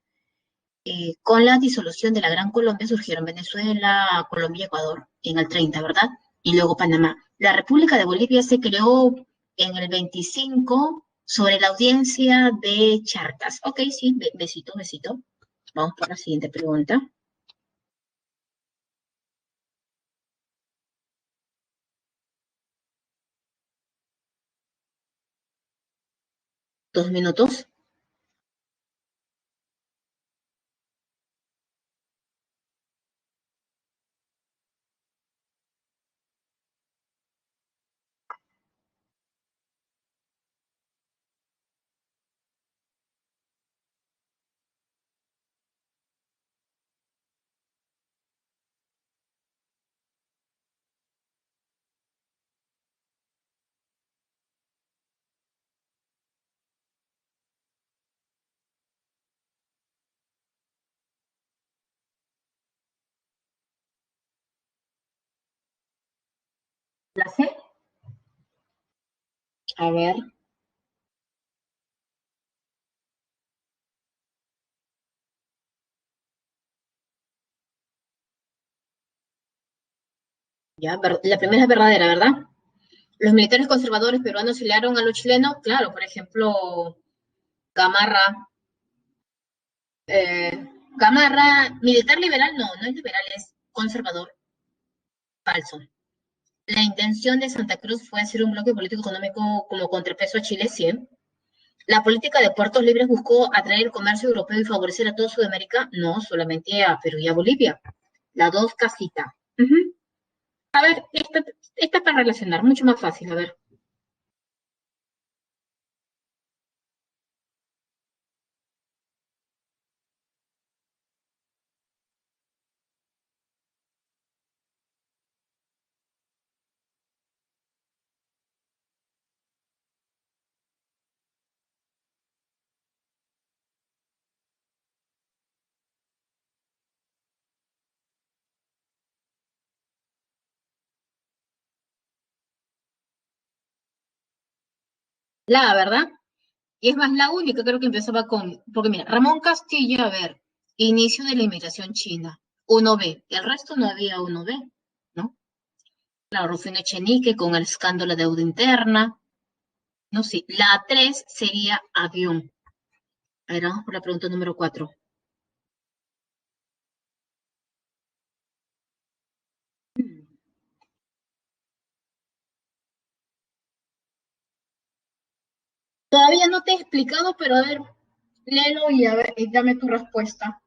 Con la disolución de la Gran Colombia surgieron Venezuela, Colombia y Ecuador en el 30, ¿verdad? Y luego Panamá. La República de Bolivia se creó en el 25 sobre la audiencia de Charcas. Ok, sí, besito, besito. Vamos por la siguiente pregunta. Dos minutos. ¿La C? A ver. Ya, la primera es verdadera, ¿verdad? Los militares conservadores peruanos auxiliaron a los chilenos, claro, por ejemplo, Gamarra, eh, Gamarra, militar liberal, no, no es liberal, es conservador, falso. La intención de Santa Cruz fue hacer un bloque político-económico como contrapeso a Chile, sí. La política de puertos libres buscó atraer el comercio europeo y favorecer a toda Sudamérica, no, solamente a Perú y a Bolivia. La dos casita. Ujú. A ver, esta es para relacionar, mucho más fácil, a ver. La verdad, y es más, la única creo que empezaba con, porque mira, Ramón Castilla, a ver, inicio de la inmigración china, 1B, el resto no había 1B, ¿no? Claro, Rufino Echenique con el escándalo de deuda interna, no sé, la 3 sería avión. A ver, vamos por la pregunta número 4. Todavía no te he explicado, pero a ver, léelo y a ver, y dame tu respuesta.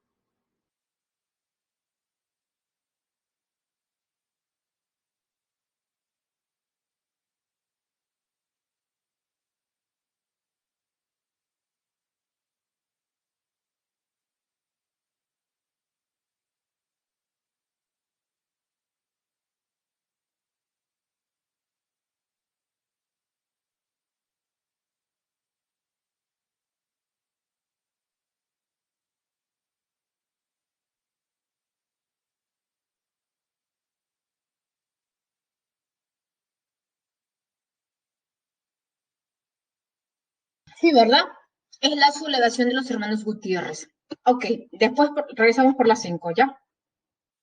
Sí, ¿verdad? Es la sublevación de los hermanos Gutiérrez. Ok, después regresamos por las 5, ¿ya?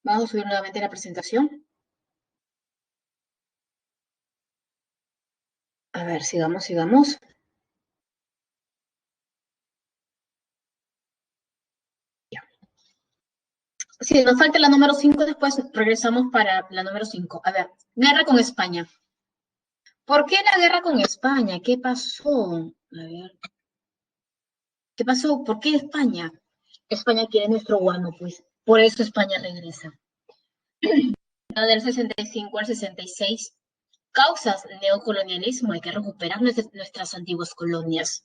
Vamos a subir nuevamente la presentación. A ver, sigamos, sigamos. Ya. Sí, nos falta la número 5, después regresamos para la número 5. A ver, guerra con España. ¿Por qué la guerra con España? ¿Qué pasó? A ver, ¿qué pasó? ¿Por qué España? España quiere nuestro guano, pues. Por eso España regresa. Del 65 al 66. Causas neocolonialismo, hay que recuperar nuestras antiguas colonias.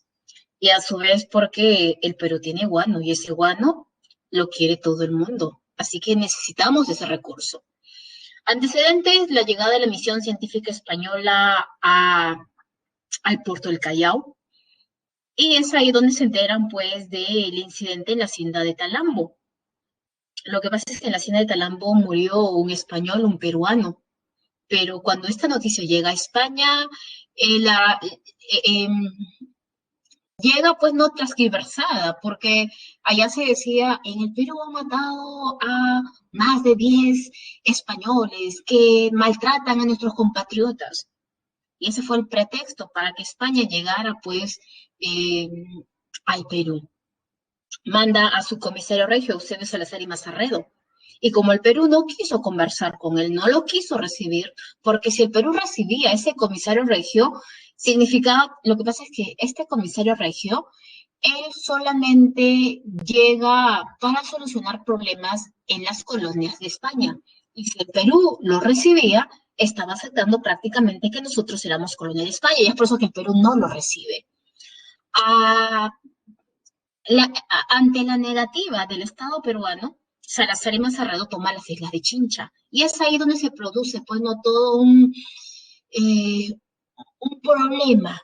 Y a su vez porque el Perú tiene guano y ese guano lo quiere todo el mundo. Así que necesitamos ese recurso. Antecedentes, la llegada de la misión científica española al puerto del Callao. Y es ahí donde se enteran pues del incidente en la hacienda de Talambo. Lo que pasa es que en la hacienda de Talambo murió un español, un peruano. Pero cuando esta noticia llega a España, eh, la, eh, em, llega pues no transgiversada, porque allá se decía, en el Perú han matado a más de 10 españoles que maltratan a nuestros compatriotas. Y ese fue el pretexto para que España llegara pues eh, al Perú. Manda a su comisario regio, Eusebio Salazar y Mazarredo. Y como el Perú no quiso conversar con él, no lo quiso recibir, porque si el Perú recibía a ese comisario regio, significaba, lo que pasa es que este comisario regio, él solamente llega para solucionar problemas en las colonias de España. Y si el Perú lo recibía, estaba aceptando prácticamente que nosotros éramos colonia de España, y es por eso que el Perú no lo recibe. Ah, ante la negativa del Estado peruano, Salazar y Mazarredo toman las islas de Chincha. Y es ahí donde se produce, pues, no todo eh, un problema.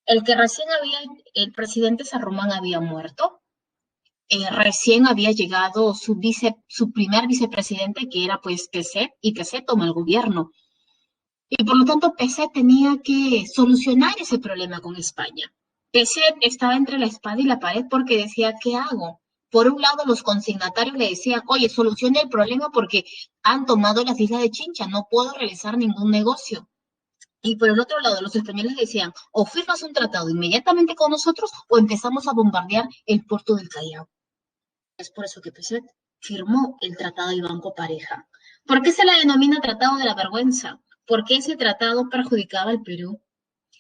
El que recién había, el presidente Sarromán había muerto, recién había llegado su primer vicepresidente, que era pues PC, y PC toma el gobierno. Y por lo tanto, PSET tenía que solucionar ese problema con España. PSET estaba entre la espada y la pared porque decía, ¿qué hago? Por un lado, los consignatarios le decían, oye, solucione el problema porque han tomado las islas de Chincha, no puedo realizar ningún negocio. Y por el otro lado, los españoles decían, o firmas un tratado inmediatamente con nosotros o empezamos a bombardear el puerto del Callao. Es por eso que PSET firmó el Tratado de Banco Pareja. ¿Por qué se le denomina Tratado de la Vergüenza? Porque ese tratado perjudicaba al Perú.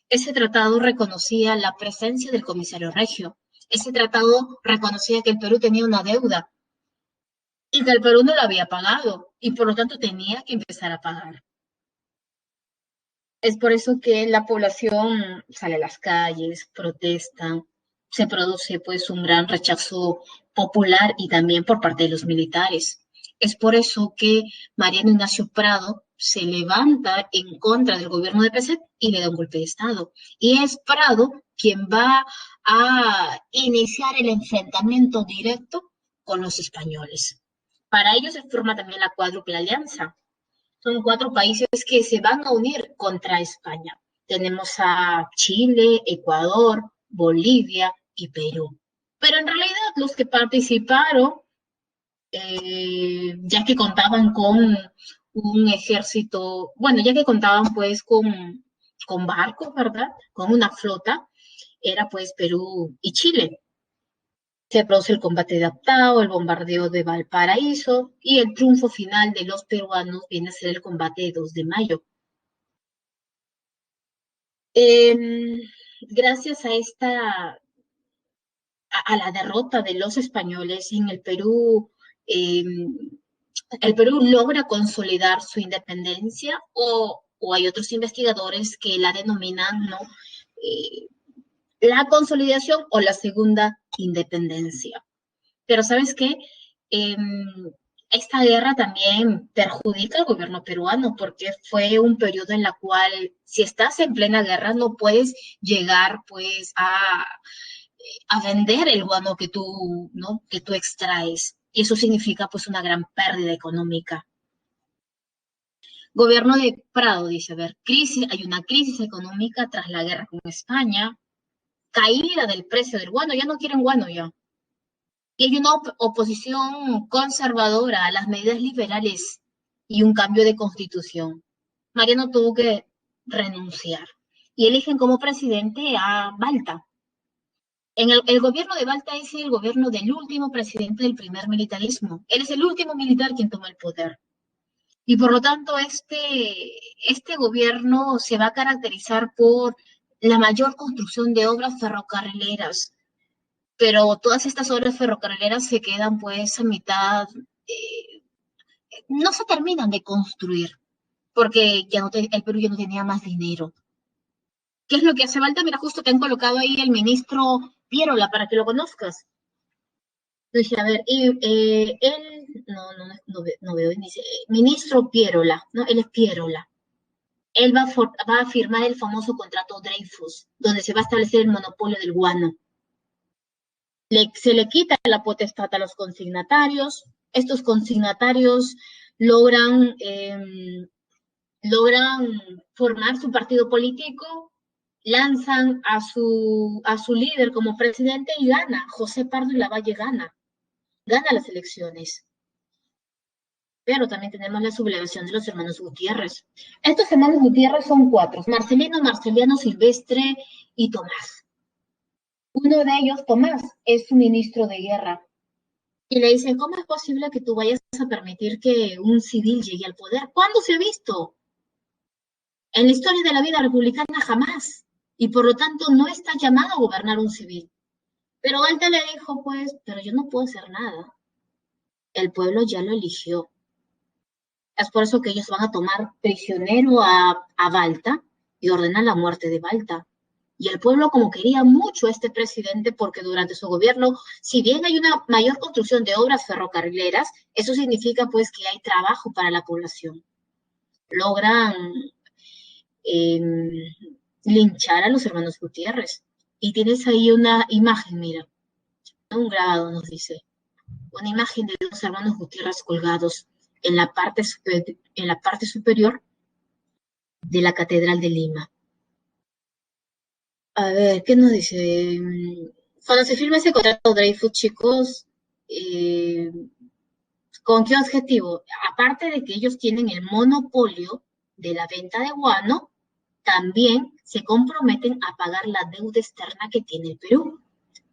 Ese tratado reconocía la presencia del comisario regio. Ese tratado reconocía que el Perú tenía una deuda y que el Perú no la había pagado y por lo tanto tenía que empezar a pagar. Es por eso que la población sale a las calles, protesta, se produce pues un gran rechazo popular y también por parte de los militares. Es por eso que Mariano Ignacio Prado se levanta en contra del gobierno de PSET y le da un golpe de Estado. Y es Prado quien va a iniciar el enfrentamiento directo con los españoles. Para ello se forma también la cuádruple alianza. Son 4 países que se van a unir contra España. Tenemos a Chile, Ecuador, Bolivia y Perú. Pero en realidad los que participaron, ya que contaban con un ejército, bueno, ya que contaban pues con barcos, ¿verdad? Con una flota, era pues Perú y Chile. Se produce el combate de Aptao, el bombardeo de Valparaíso y el triunfo final de los peruanos viene a ser el combate de 2 de mayo. Eh, Gracias a a la derrota de los españoles en eh, el Perú logra consolidar su independencia o hay otros investigadores que la denominan, ¿no? Eh, la consolidación o la segunda independencia. Pero ¿sabes qué? Eh, Esta guerra también perjudica al gobierno peruano porque fue un periodo en la cual si estás en plena guerra no puedes llegar pues a vender el guano que tú, ¿no? que tú extraes. Y eso significa pues una gran pérdida económica. Gobierno de Prado dice, a ver, hay una crisis económica tras la guerra con España, caída del precio del guano, ya no quieren guano ya. Y hay una oposición conservadora a las medidas liberales y un cambio de constitución. Mariano tuvo que renunciar y eligen como presidente a Balta. El gobierno de Balta es el gobierno del último presidente del primer militarismo. Él es el último militar quien toma el poder. Y por lo tanto, este gobierno se va a caracterizar por la mayor construcción de obras ferrocarrileras, pero todas estas obras ferrocarrileras se quedan pues a mitad, eh, no se terminan de construir, porque el Perú ya no tenía más dinero. ¿Qué es lo que hace falta? Mira, justo te han colocado ahí el ministro Pierola para que lo conozcas. Dice, a ver, él, no veo, dice, ministro Pierola, ¿no? Él es Pierola. Él va a firmar el famoso contrato Dreyfus, donde se va a establecer el monopolio del guano. Se le quita la potestad a los consignatarios. Estos consignatarios logran, logran formar su partido político, lanzan a su líder como presidente y gana. José Pardo y Lavalle gana las elecciones. Pero también tenemos la sublevación de los hermanos Gutiérrez. Estos hermanos Gutiérrez son 4, Marcelino, Marceliano, Silvestre y Tomás. Uno de ellos, Tomás, es su ministro de guerra. Y le dicen, ¿cómo es posible que tú vayas a permitir que un civil llegue al poder? ¿Cuándo se ha visto? En la historia de la vida republicana jamás. Y por lo tanto no está llamado a gobernar un civil. Pero Balta le dijo, pues, pero yo no puedo hacer nada. El pueblo ya lo eligió. Es por eso que ellos van a tomar prisionero a Balta y ordenan la muerte de Balta. Y el pueblo como quería mucho a este presidente porque durante su gobierno, si bien hay una mayor construcción de obras ferrocarrileras, eso significa pues que hay trabajo para la población. Logran eh, linchar a los hermanos Gutiérrez. Y tienes ahí una imagen, mira, un grabado nos dice, una imagen de los hermanos Gutiérrez colgados en la parte superior de la Catedral de Lima. A ver, ¿qué nos dice? Cuando se firma ese contrato Dreyfus, chicos, eh, ¿con qué objetivo? Aparte de que ellos tienen el monopolio de la venta de guano, también se comprometen a pagar la deuda externa que tiene el Perú.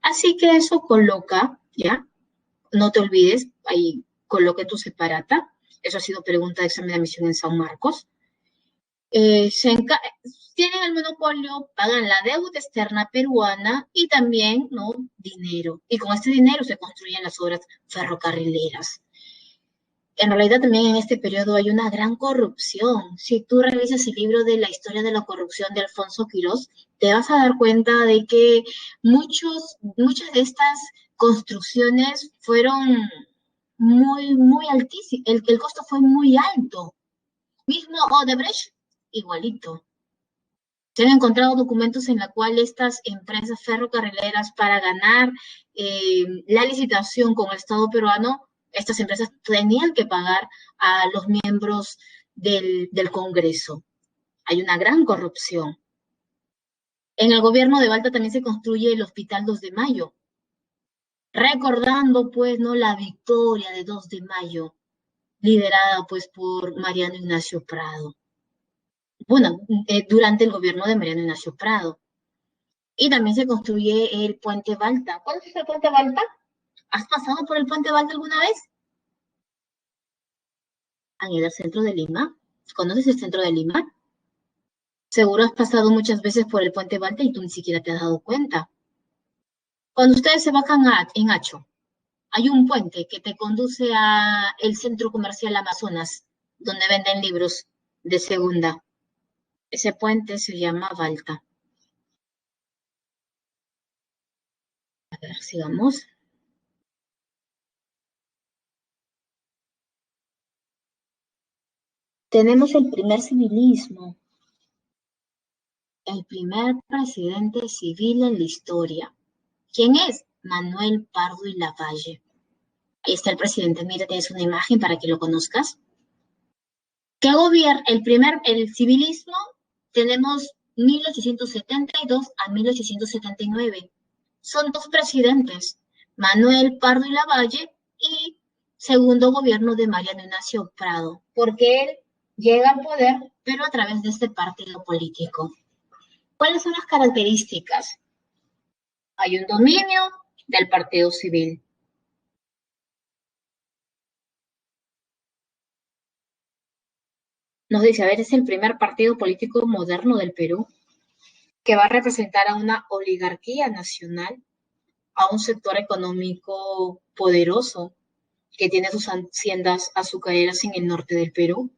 Así que eso coloca, ¿ya? No te olvides, ahí coloque tu separata. Eso ha sido pregunta de examen de admisión en San Marcos. Tienen el monopolio, pagan la deuda externa peruana y también, ¿no?, dinero. Y con este dinero se construyen las obras ferrocarrileras. En realidad también en este periodo hay una gran corrupción. Si tú revisas el libro de la historia de la corrupción de Alfonso Quirós, te vas a dar cuenta de que muchas de estas construcciones fueron muy altísimas. El costo fue muy alto. Mismo Odebrecht, igualito. Se han encontrado documentos en los cuales estas empresas ferrocarrileras, para ganar la licitación con el Estado peruano, estas empresas tenían que pagar a los miembros del Congreso. Hay una gran corrupción. En el gobierno de Balta también se construye el Hospital 2 de Mayo, recordando pues, ¿no?, la victoria de 2 de Mayo, liderada pues por Mariano Ignacio Prado. Bueno, durante el gobierno de Mariano Ignacio Prado. Y también se construye el Puente Balta. ¿Conoces el Puente Balta? ¿Has pasado por el Puente Balta alguna vez? ¿Han ido al centro de Lima? ¿Conoces el centro de Lima? Seguro has pasado muchas veces por el Puente Balta y tú ni siquiera te has dado cuenta. Cuando ustedes se bajan en Hacho, hay un puente que te conduce a el centro comercial Amazonas, donde venden libros de segunda. Ese puente se llama Balta. A ver, sigamos. Tenemos el primer civilismo, el primer presidente civil en la historia. ¿Quién es? Manuel Pardo y Lavalle. Ahí está el presidente, mira, tienes una imagen para que lo conozcas. ¿Qué gobierno? El civilismo, tenemos 1872 a 1879. Son dos presidentes, Manuel Pardo y Lavalle y segundo gobierno de Mariano Ignacio Prado, porque él llega al poder, pero a través de este partido político. ¿Cuáles son las características? Hay un dominio del partido civil. Nos dice, a ver, es el primer partido político moderno del Perú que va a representar a una oligarquía nacional, a un sector económico poderoso que tiene sus haciendas azucareras en el norte del Perú.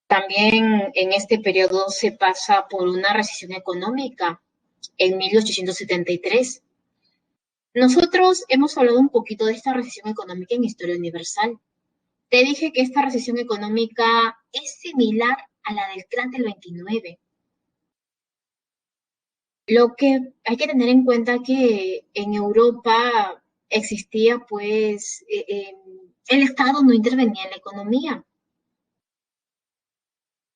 También en este periodo se pasa por una recesión económica en 1873. Nosotros hemos hablado un poquito de esta recesión económica en Historia Universal. Te dije que esta recesión económica es similar a la del crack del 29. Lo que hay que tener en cuenta que en Europa existía, pues, el Estado no intervenía en la economía.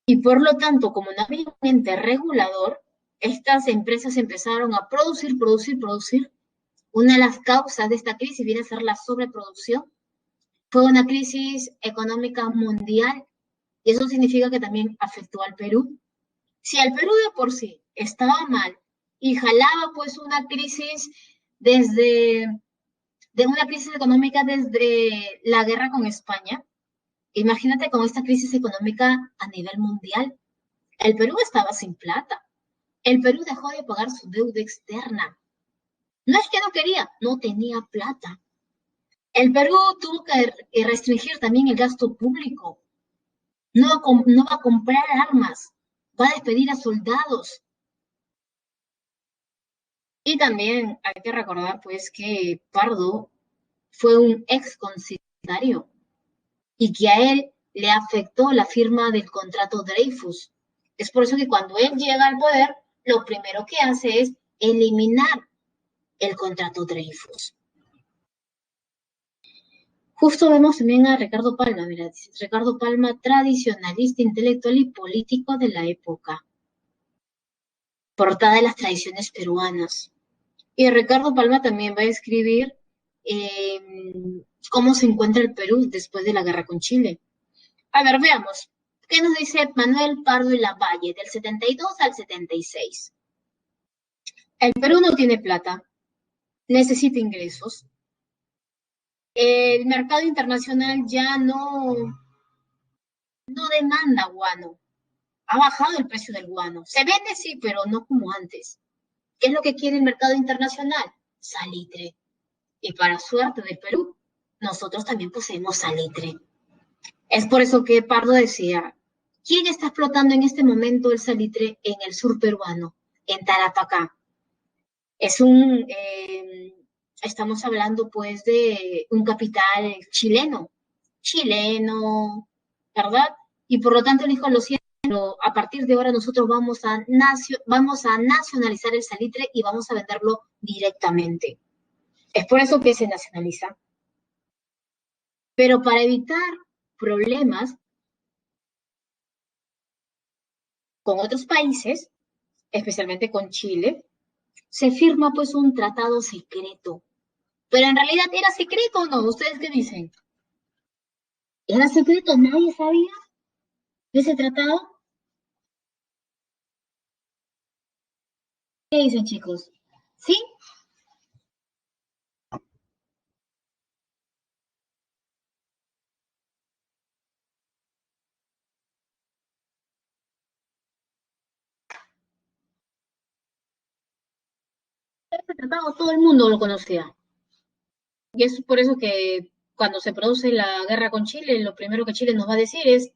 Y por lo tanto, como no había un ente regulador, estas empresas empezaron a producir. Una de las causas de esta crisis viene a ser la sobreproducción. Fue una crisis económica mundial y eso significa que también afectó al Perú. Si el Perú de por sí estaba mal y jalaba pues una crisis una crisis económica desde la guerra con España, imagínate con esta crisis económica a nivel mundial. El Perú estaba sin plata. El Perú dejó de pagar su deuda externa. No es que no quería, no tenía plata. El Perú tuvo que restringir también el gasto público. No va a comprar armas, va a despedir a soldados. Y también hay que recordar pues que Pardo fue un ex conciliario y que a él le afectó la firma del contrato Dreyfus. Es por eso que cuando él llega al poder, lo primero que hace es eliminar el contrato Dreyfus. Justo vemos también a Ricardo Palma, mira, dice, Ricardo Palma, tradicionalista, intelectual y político de la época. Portada de las tradiciones peruanas. Y Ricardo Palma también va a escribir cómo se encuentra el Perú después de la guerra con Chile. A ver, veamos. ¿Qué nos dice Manuel Pardo y Lavalle del 72 al 76? El Perú no tiene plata, necesita ingresos. El mercado internacional ya no demanda guano. Ha bajado el precio del guano. Se vende, sí, pero no como antes. ¿Qué es lo que quiere el mercado internacional? Salitre. Y para suerte del Perú, nosotros también poseemos salitre. Es por eso que Pardo decía, ¿quién está explotando en este momento el salitre en el sur peruano? En Tarapacá. Estamos hablando pues de un capital chileno, ¿verdad? Y por lo tanto él dijo, lo siento, pero a partir de ahora nosotros vamos a nacionalizar el salitre y vamos a venderlo directamente. Es por eso que se nacionaliza. Pero para evitar problemas con otros países, especialmente con Chile, se firma pues un tratado secreto. Pero en realidad era secreto o no, ¿ustedes qué dicen? ¿Era secreto? ¿Nadie sabía de ese tratado? ¿Qué dicen, chicos? ¿Sí? Ese tratado todo el mundo lo conocía. Y es por eso que cuando se produce la guerra con Chile, lo primero que Chile nos va a decir es,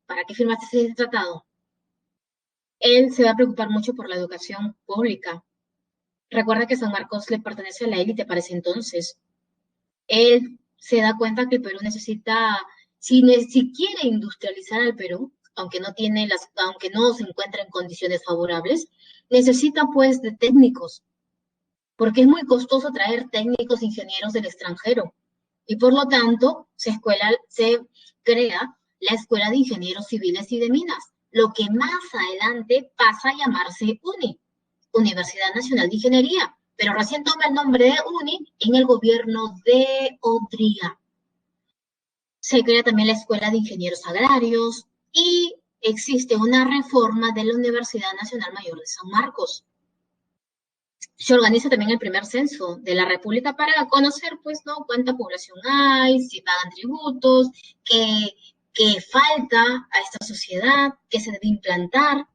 ¿para qué firmaste ese tratado? Él se va a preocupar mucho por la educación pública. Recuerda que San Marcos le pertenece a la élite para ese entonces. Él se da cuenta que el Perú necesita, si quiere industrializar al Perú, aunque no se encuentra en condiciones favorables, necesita pues de técnicos, porque es muy costoso traer técnicos ingenieros del extranjero. Y por lo tanto, se crea la Escuela de Ingenieros Civiles y de Minas, lo que más adelante pasa a llamarse UNI, Universidad Nacional de Ingeniería, pero recién toma el nombre de UNI en el gobierno de Odría. Se crea también la Escuela de Ingenieros Agrarios y existe una reforma de la Universidad Nacional Mayor de San Marcos. Se organiza también el primer censo de la República para conocer, pues, ¿no?, cuánta población hay, si pagan tributos, qué falta a esta sociedad, qué se debe implantar.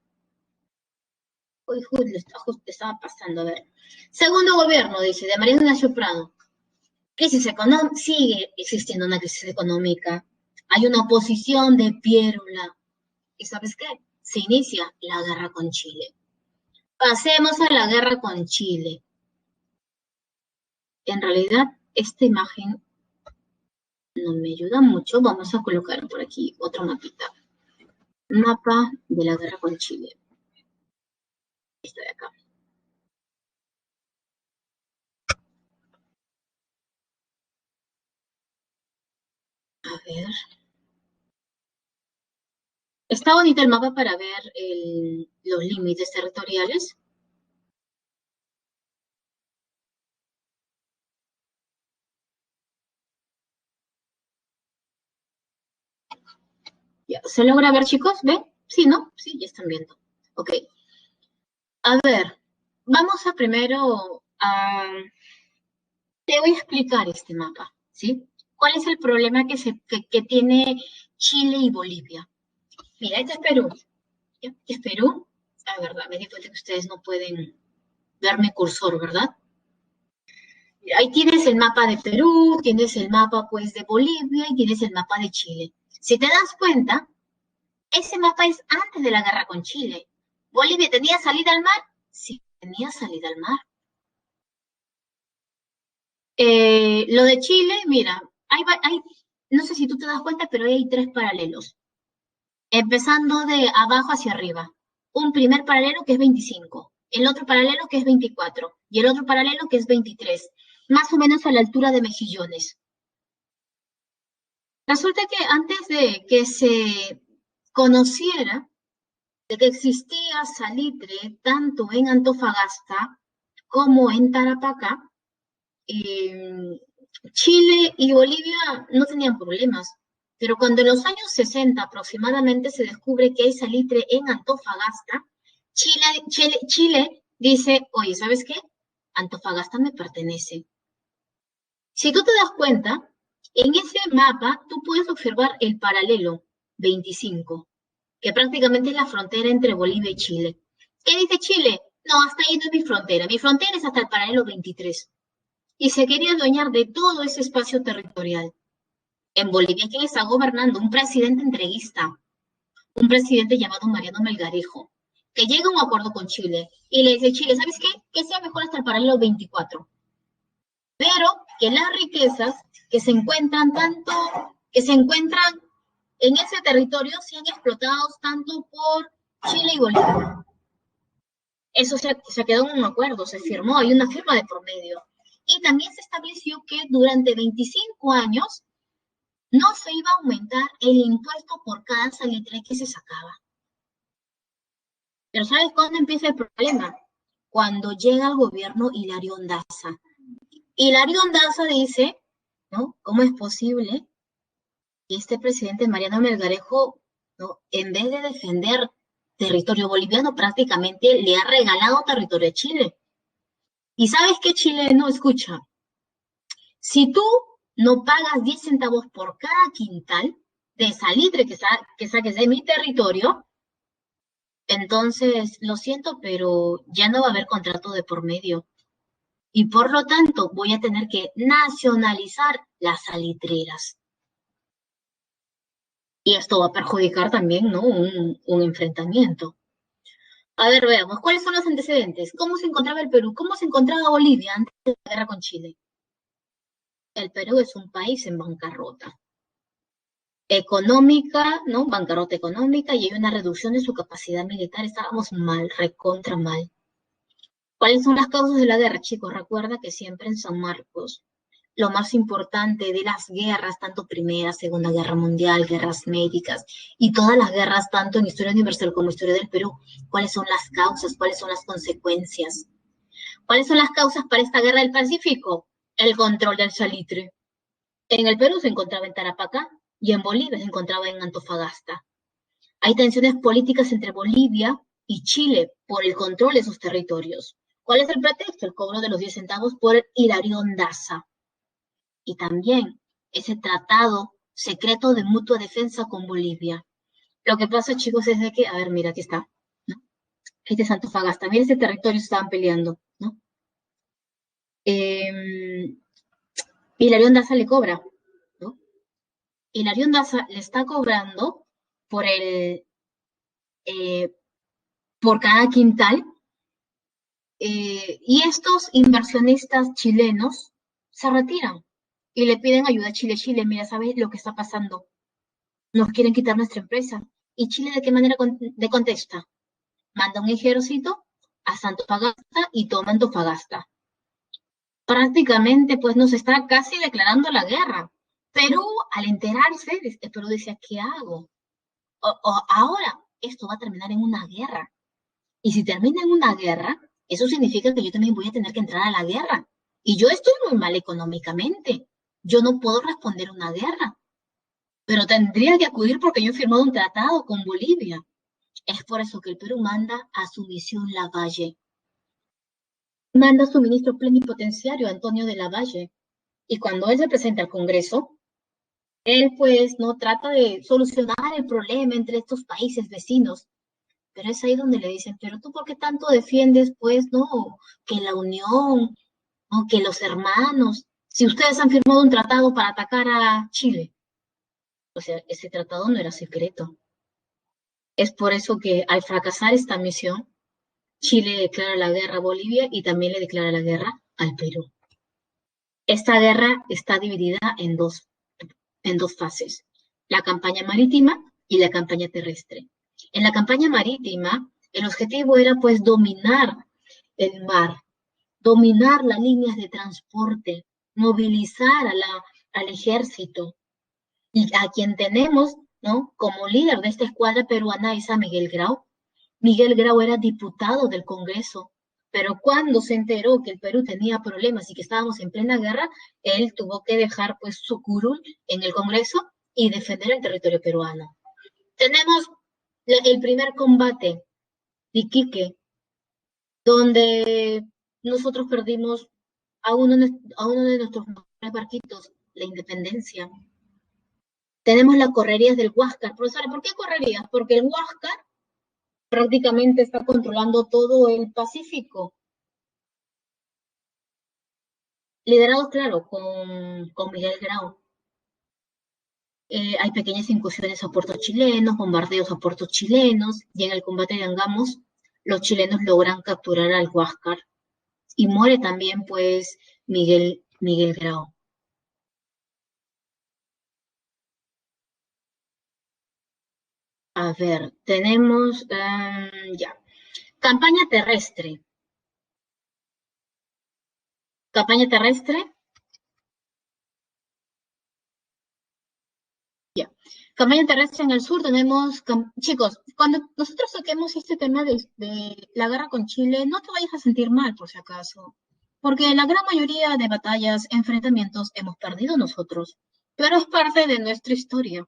Uy, justo estaba pasando, a ver. Segundo gobierno, dice, de Mariano Ignacio Prado. Crisis económica, sigue existiendo una crisis económica. Hay una oposición de Piérola. ¿Y sabes qué? Se inicia la guerra con Chile. Pasemos a la guerra con Chile. En realidad, esta imagen no me ayuda mucho. Vamos a colocar por aquí otro mapita. Mapa de la guerra con Chile. Este de acá. A ver. Está bonito el mapa para ver los límites territoriales. Ya, ¿se logra ver, chicos? ¿Ven? Sí, ¿no? Sí, ya están viendo. Ok. A ver, vamos a primero te voy a explicar este mapa, ¿sí? ¿Cuál es el problema que tiene Chile y Bolivia? Mira, este es Perú. ¿Ya? Este es Perú. Ah, verdad, me di cuenta que ustedes no pueden ver mi cursor, ¿verdad? Ahí tienes el mapa de Perú, tienes el mapa, pues, de Bolivia y tienes el mapa de Chile. Si te das cuenta, ese mapa es antes de la guerra con Chile. ¿Bolivia tenía salida al mar? Sí, tenía salida al mar. Lo de Chile, mira, no sé si tú te das cuenta, pero ahí hay tres paralelos. Empezando de abajo hacia arriba. Un primer paralelo que es 25, el otro paralelo que es 24 y el otro paralelo que es 23, más o menos a la altura de Mejillones. Resulta que antes de que se conociera de que existía salitre tanto en Antofagasta como en Tarapacá, eh, Chile y Bolivia no tenían problemas. Pero cuando en los años 60 aproximadamente se descubre que hay salitre en Antofagasta, Chile dice, oye, ¿sabes qué? Antofagasta me pertenece. Si tú te das cuenta, en ese mapa tú puedes observar el paralelo 25, que prácticamente es la frontera entre Bolivia y Chile. ¿Qué dice Chile? No, hasta ahí no es mi frontera es hasta el paralelo 23. Y se quería adueñar de todo ese espacio territorial. En Bolivia, ¿quién está gobernando? Un presidente entreguista, un presidente llamado Mariano Melgarejo, que llega a un acuerdo con Chile y le dice, Chile, ¿sabes qué? Que sea mejor hasta el paralelo 24, pero que las riquezas que se encuentran que se encuentran en ese territorio sean explotados tanto por Chile y Bolivia. Eso se quedó en un acuerdo, se firmó, hay una firma de por medio. Y también se estableció que durante 25 años no se iba a aumentar el impuesto por cada salitre que se sacaba. Pero ¿sabes cuándo empieza el problema? Cuando llega al gobierno Hilario Ondaza. Hilario Ondaza dice, ¿no? ¿Cómo es posible que este presidente Mariano Melgarejo, ¿no? En vez de defender territorio boliviano, prácticamente le ha regalado territorio a Chile? ¿Y sabes qué, Chile no escucha? Si tú no pagas 10 centavos por cada quintal de salitre que saques de mi territorio, entonces lo siento, pero ya no va a haber contrato de por medio. Y por lo tanto voy a tener que nacionalizar las salitreras. Y esto va a perjudicar también, ¿no? Un enfrentamiento. A ver, veamos, ¿cuáles son los antecedentes? ¿Cómo se encontraba el Perú? ¿Cómo se encontraba Bolivia antes de la guerra con Chile? El Perú es un país en bancarrota económica, ¿no? Bancarrota económica y hay una reducción de su capacidad militar. Estábamos mal, recontra mal. ¿Cuáles son las causas de la guerra, chicos? Recuerda que siempre en San Marcos lo más importante de las guerras, tanto Primera, Segunda Guerra Mundial, guerras médicas y todas las guerras, tanto en historia universal como historia del Perú, ¿cuáles son las causas? ¿Cuáles son las consecuencias? ¿Cuáles son las causas para esta guerra del Pacífico? El control del salitre. En el Perú se encontraba en Tarapacá y en Bolivia se encontraba en Antofagasta. Hay tensiones políticas entre Bolivia y Chile por el control de sus territorios. ¿Cuál es el pretexto? El cobro de los 10 centavos por Hilario Ondaza. Y también ese tratado secreto de mutua defensa con Bolivia. Lo que pasa, chicos, es de que, a ver, mira, aquí está, ¿no? Este es Antofagasta, mira ese territorio se estaban peleando, ¿no? Hilario Ondaza le cobra, ¿no? Hilario Ondaza le está cobrando por eh, por cada quintal, y estos inversionistas chilenos se retiran y le piden ayuda a Chile. Chile, mira, ¿sabes lo que está pasando? Nos quieren quitar nuestra empresa. ¿Y Chile de qué manera de contesta? Manda un ejército a Antofagasta y toma Antofagasta. Prácticamente, pues nos está casi declarando la guerra. Perú, al enterarse, Perú decía, ¿qué hago? Ahora, esto va a terminar en una guerra. Y si termina en una guerra, eso significa que yo también voy a tener que entrar a la guerra. Y yo estoy muy mal económicamente. Yo no puedo responder una guerra, pero tendría que acudir porque yo he firmado un tratado con Bolivia. Es por eso que el Perú manda a su misión Lavalle. Manda a su ministro plenipotenciario, Antonio de Lavalle. Y cuando él se presenta al Congreso, él pues no trata de solucionar el problema entre estos países vecinos. Pero es ahí donde le dicen, pero tú por qué tanto defiendes, pues, no, que la unión, no, que los hermanos, si ustedes han firmado un tratado para atacar a Chile. O sea, ese tratado no era secreto. Es por eso que al fracasar esta misión, Chile declara la guerra a Bolivia y también le declara la guerra al Perú. Esta guerra está dividida en dos fases, la campaña marítima y la campaña terrestre. En la campaña marítima, el objetivo era pues dominar el mar, dominar las líneas de transporte, movilizar al ejército. Y a quien tenemos, ¿no?, como líder de esta escuadra peruana es a Miguel Grau. Miguel Grau era diputado del Congreso, pero cuando se enteró que el Perú tenía problemas y que estábamos en plena guerra, él tuvo que dejar pues su curul en el Congreso y defender el territorio peruano. Tenemos el primer combate de Iquique, donde nosotros perdimos a uno de nuestros barquitos, la Independencia. Tenemos las correrías del Huáscar. Profesora, ¿por qué correrías? Porque el Huáscar prácticamente está controlando todo el Pacífico. Liderado, claro, con Miguel Grau. Hay pequeñas incursiones a puertos chilenos, bombardeos a puertos chilenos, y en el combate de Angamos, los chilenos logran capturar al Huáscar. Y muere también, pues, Miguel Grau. A ver, tenemos ya. Campaña terrestre. Campaña terrestre. Ya. Campaña terrestre en el sur tenemos, chicos, cuando nosotros toquemos este tema de la guerra con Chile, no te vayas a sentir mal por si acaso, porque la gran mayoría de batallas, enfrentamientos, hemos perdido nosotros, pero es parte de nuestra historia,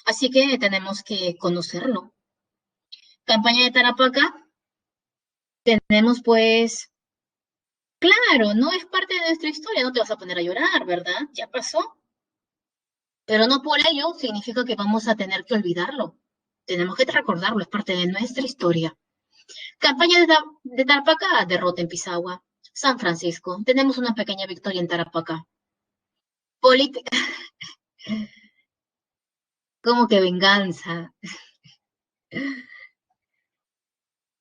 así que tenemos que conocerlo. Campaña de Tarapacá, tenemos pues, claro, no es parte de nuestra historia, no te vas a poner a llorar, ¿verdad? Ya pasó. Pero no por ello significa que vamos a tener que olvidarlo. Tenemos que recordarlo, es parte de nuestra historia. Campaña de Tarapacá, derrota en Pisagua. San Francisco, tenemos una pequeña victoria en Tarapacá. ¿Cómo que venganza?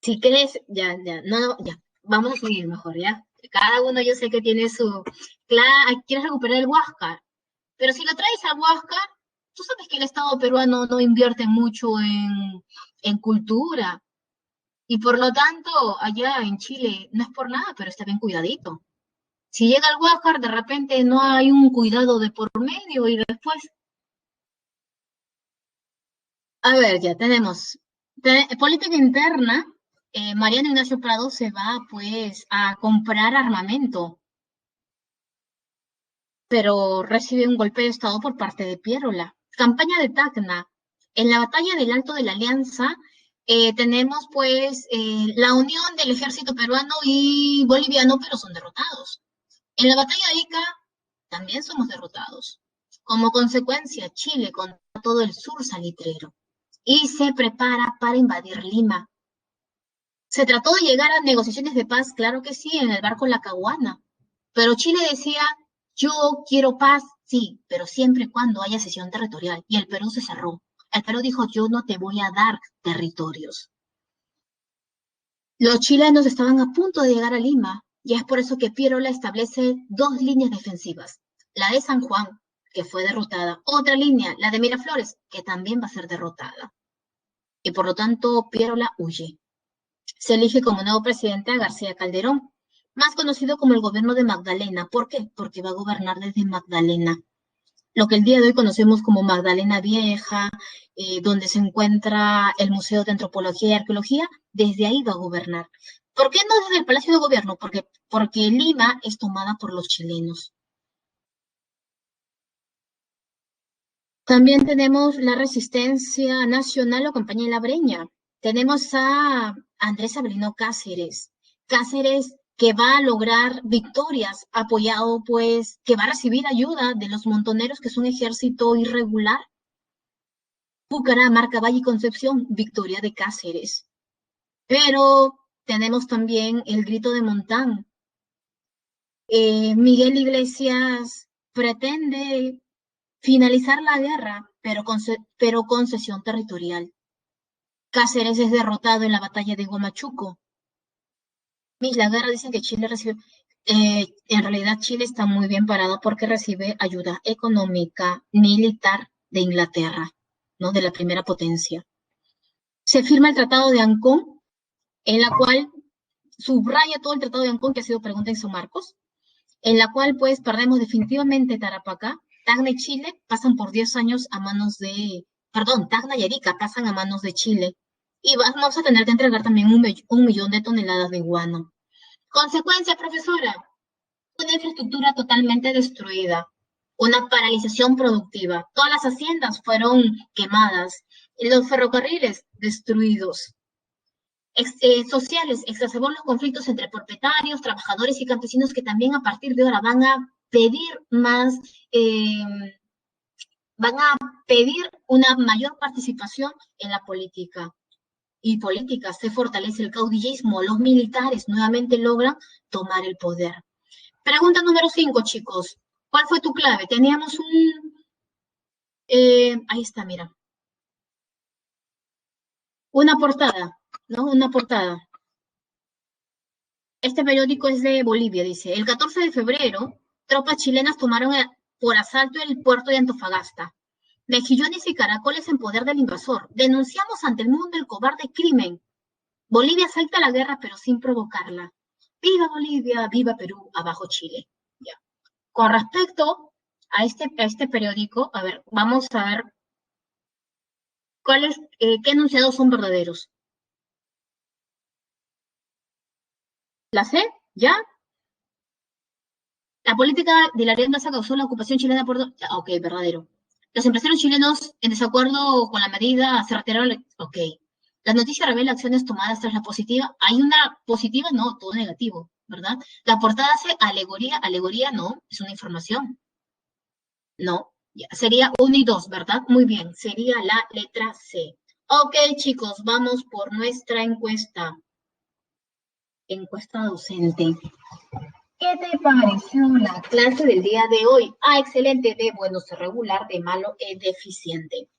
Si crees, ya, no, ya, vamos a seguir mejor, ¿ya? Cada uno yo sé que tiene su... Claro, quieres recuperar el Huáscar, pero si lo traes al Huáscar, tú sabes que el Estado peruano no invierte mucho en cultura. Y por lo tanto, allá en Chile, no es por nada, pero está bien cuidadito. Si llega el Huáscar, de repente no hay un cuidado de por medio y después, a ver, ya tenemos política interna. Mariano Ignacio Prado se va pues a comprar armamento, pero recibe un golpe de estado por parte de Piérola. Campaña de Tacna. En la batalla del Alto de la Alianza tenemos pues la unión del ejército peruano y boliviano, pero son derrotados. En la batalla de Ica también somos derrotados. Como consecuencia, Chile contra todo el sur salitrero y se prepara para invadir Lima. Se trató de llegar a negociaciones de paz, claro que sí, en el barco La Caguana, pero Chile decía, yo quiero paz, sí, pero siempre y cuando haya cesión territorial, y el Perú se cerró. El Perú dijo, yo no te voy a dar territorios. Los chilenos estaban a punto de llegar a Lima, y es por eso que Piérola establece dos líneas defensivas. La de San Juan, que fue derrotada. Otra línea, la de Miraflores, que también va a ser derrotada. Y por lo tanto, Piérola huye. Se elige como nuevo presidente a García Calderón, más conocido como el gobierno de Magdalena. ¿Por qué? Porque va a gobernar desde Magdalena. Lo que el día de hoy conocemos como Magdalena Vieja, donde se encuentra el Museo de Antropología y Arqueología, desde ahí va a gobernar. ¿Por qué no desde el Palacio de Gobierno? Porque Lima es tomada por los chilenos. También tenemos la Resistencia Nacional o Campaña de la Breña. Tenemos a Andrés Avelino Cáceres. Cáceres que va a lograr victorias, apoyado pues, que va a recibir ayuda de los montoneros, que es un ejército irregular. Pucará, Marca, Valle y Concepción, victoria de Cáceres. Pero tenemos también el grito de Montán. Miguel Iglesias pretende finalizar la guerra, pero con cesión territorial. Cáceres es derrotado en la batalla de Huamachuco. La guerra dicen que Chile recibe, en realidad Chile está muy bien parado porque recibe ayuda económica, militar de Inglaterra, ¿no? De la primera potencia. Se firma el Tratado de Ancón, en la cual subraya todo el Tratado de Ancón, que ha sido pregunta en San Marcos, en la cual pues perdemos definitivamente Tarapacá. Tacna y Chile pasan por 10 años a manos de, perdón, Tacna y Arica pasan a manos de Chile. Y vamos a tener que entregar también un millón de toneladas de guano. Consecuencia, profesora, una infraestructura totalmente destruida, una paralización productiva. Todas las haciendas fueron quemadas, los ferrocarriles destruidos. Sociales, exacerbó los conflictos entre propietarios, trabajadores y campesinos que también a partir de ahora van a pedir más, van a pedir una mayor participación en la política. Y política, se fortalece el caudillismo, los militares nuevamente logran tomar el poder. Pregunta número 5, chicos. ¿Cuál fue tu clave? Teníamos ahí está, mira. Una portada, ¿no? Una portada. Este periódico es de Bolivia, dice. El 14 de febrero, tropas chilenas tomaron por asalto el puerto de Antofagasta. Mejillones y caracoles en poder del invasor. Denunciamos ante el mundo el cobarde crimen. Bolivia acepta la guerra, pero sin provocarla. Viva Bolivia, viva Perú, abajo Chile. Ya. Con respecto a este periódico, a ver, vamos a ver qué enunciados son verdaderos. ¿La C? ¿Ya? La política de la alianza causó la ocupación chilena por... Ok, verdadero. Los empresarios chilenos, en desacuerdo con la medida, se retiraron... Ok. La noticia revela acciones tomadas tras la positiva. ¿Hay una positiva? No, todo negativo, ¿verdad? La portada hace alegoría. Alegoría no, es una información. No, ya. Sería 1 y 2, ¿verdad? Muy bien, sería la letra C. Ok, chicos, vamos por nuestra encuesta. Encuesta docente. ¿Qué te pareció la clase del día de hoy? Ah, excelente, de bueno, es regular, de malo, es deficiente.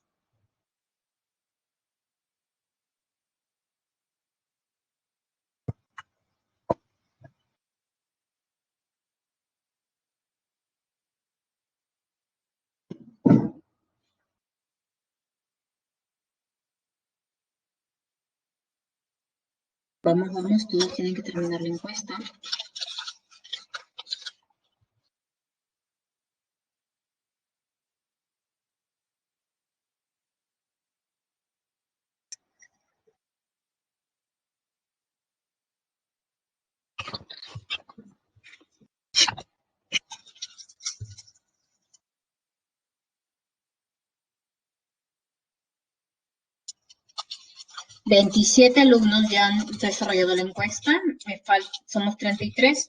Vamos, todos tienen que terminar la encuesta. ...27 alumnos ya han desarrollado la encuesta, somos 33.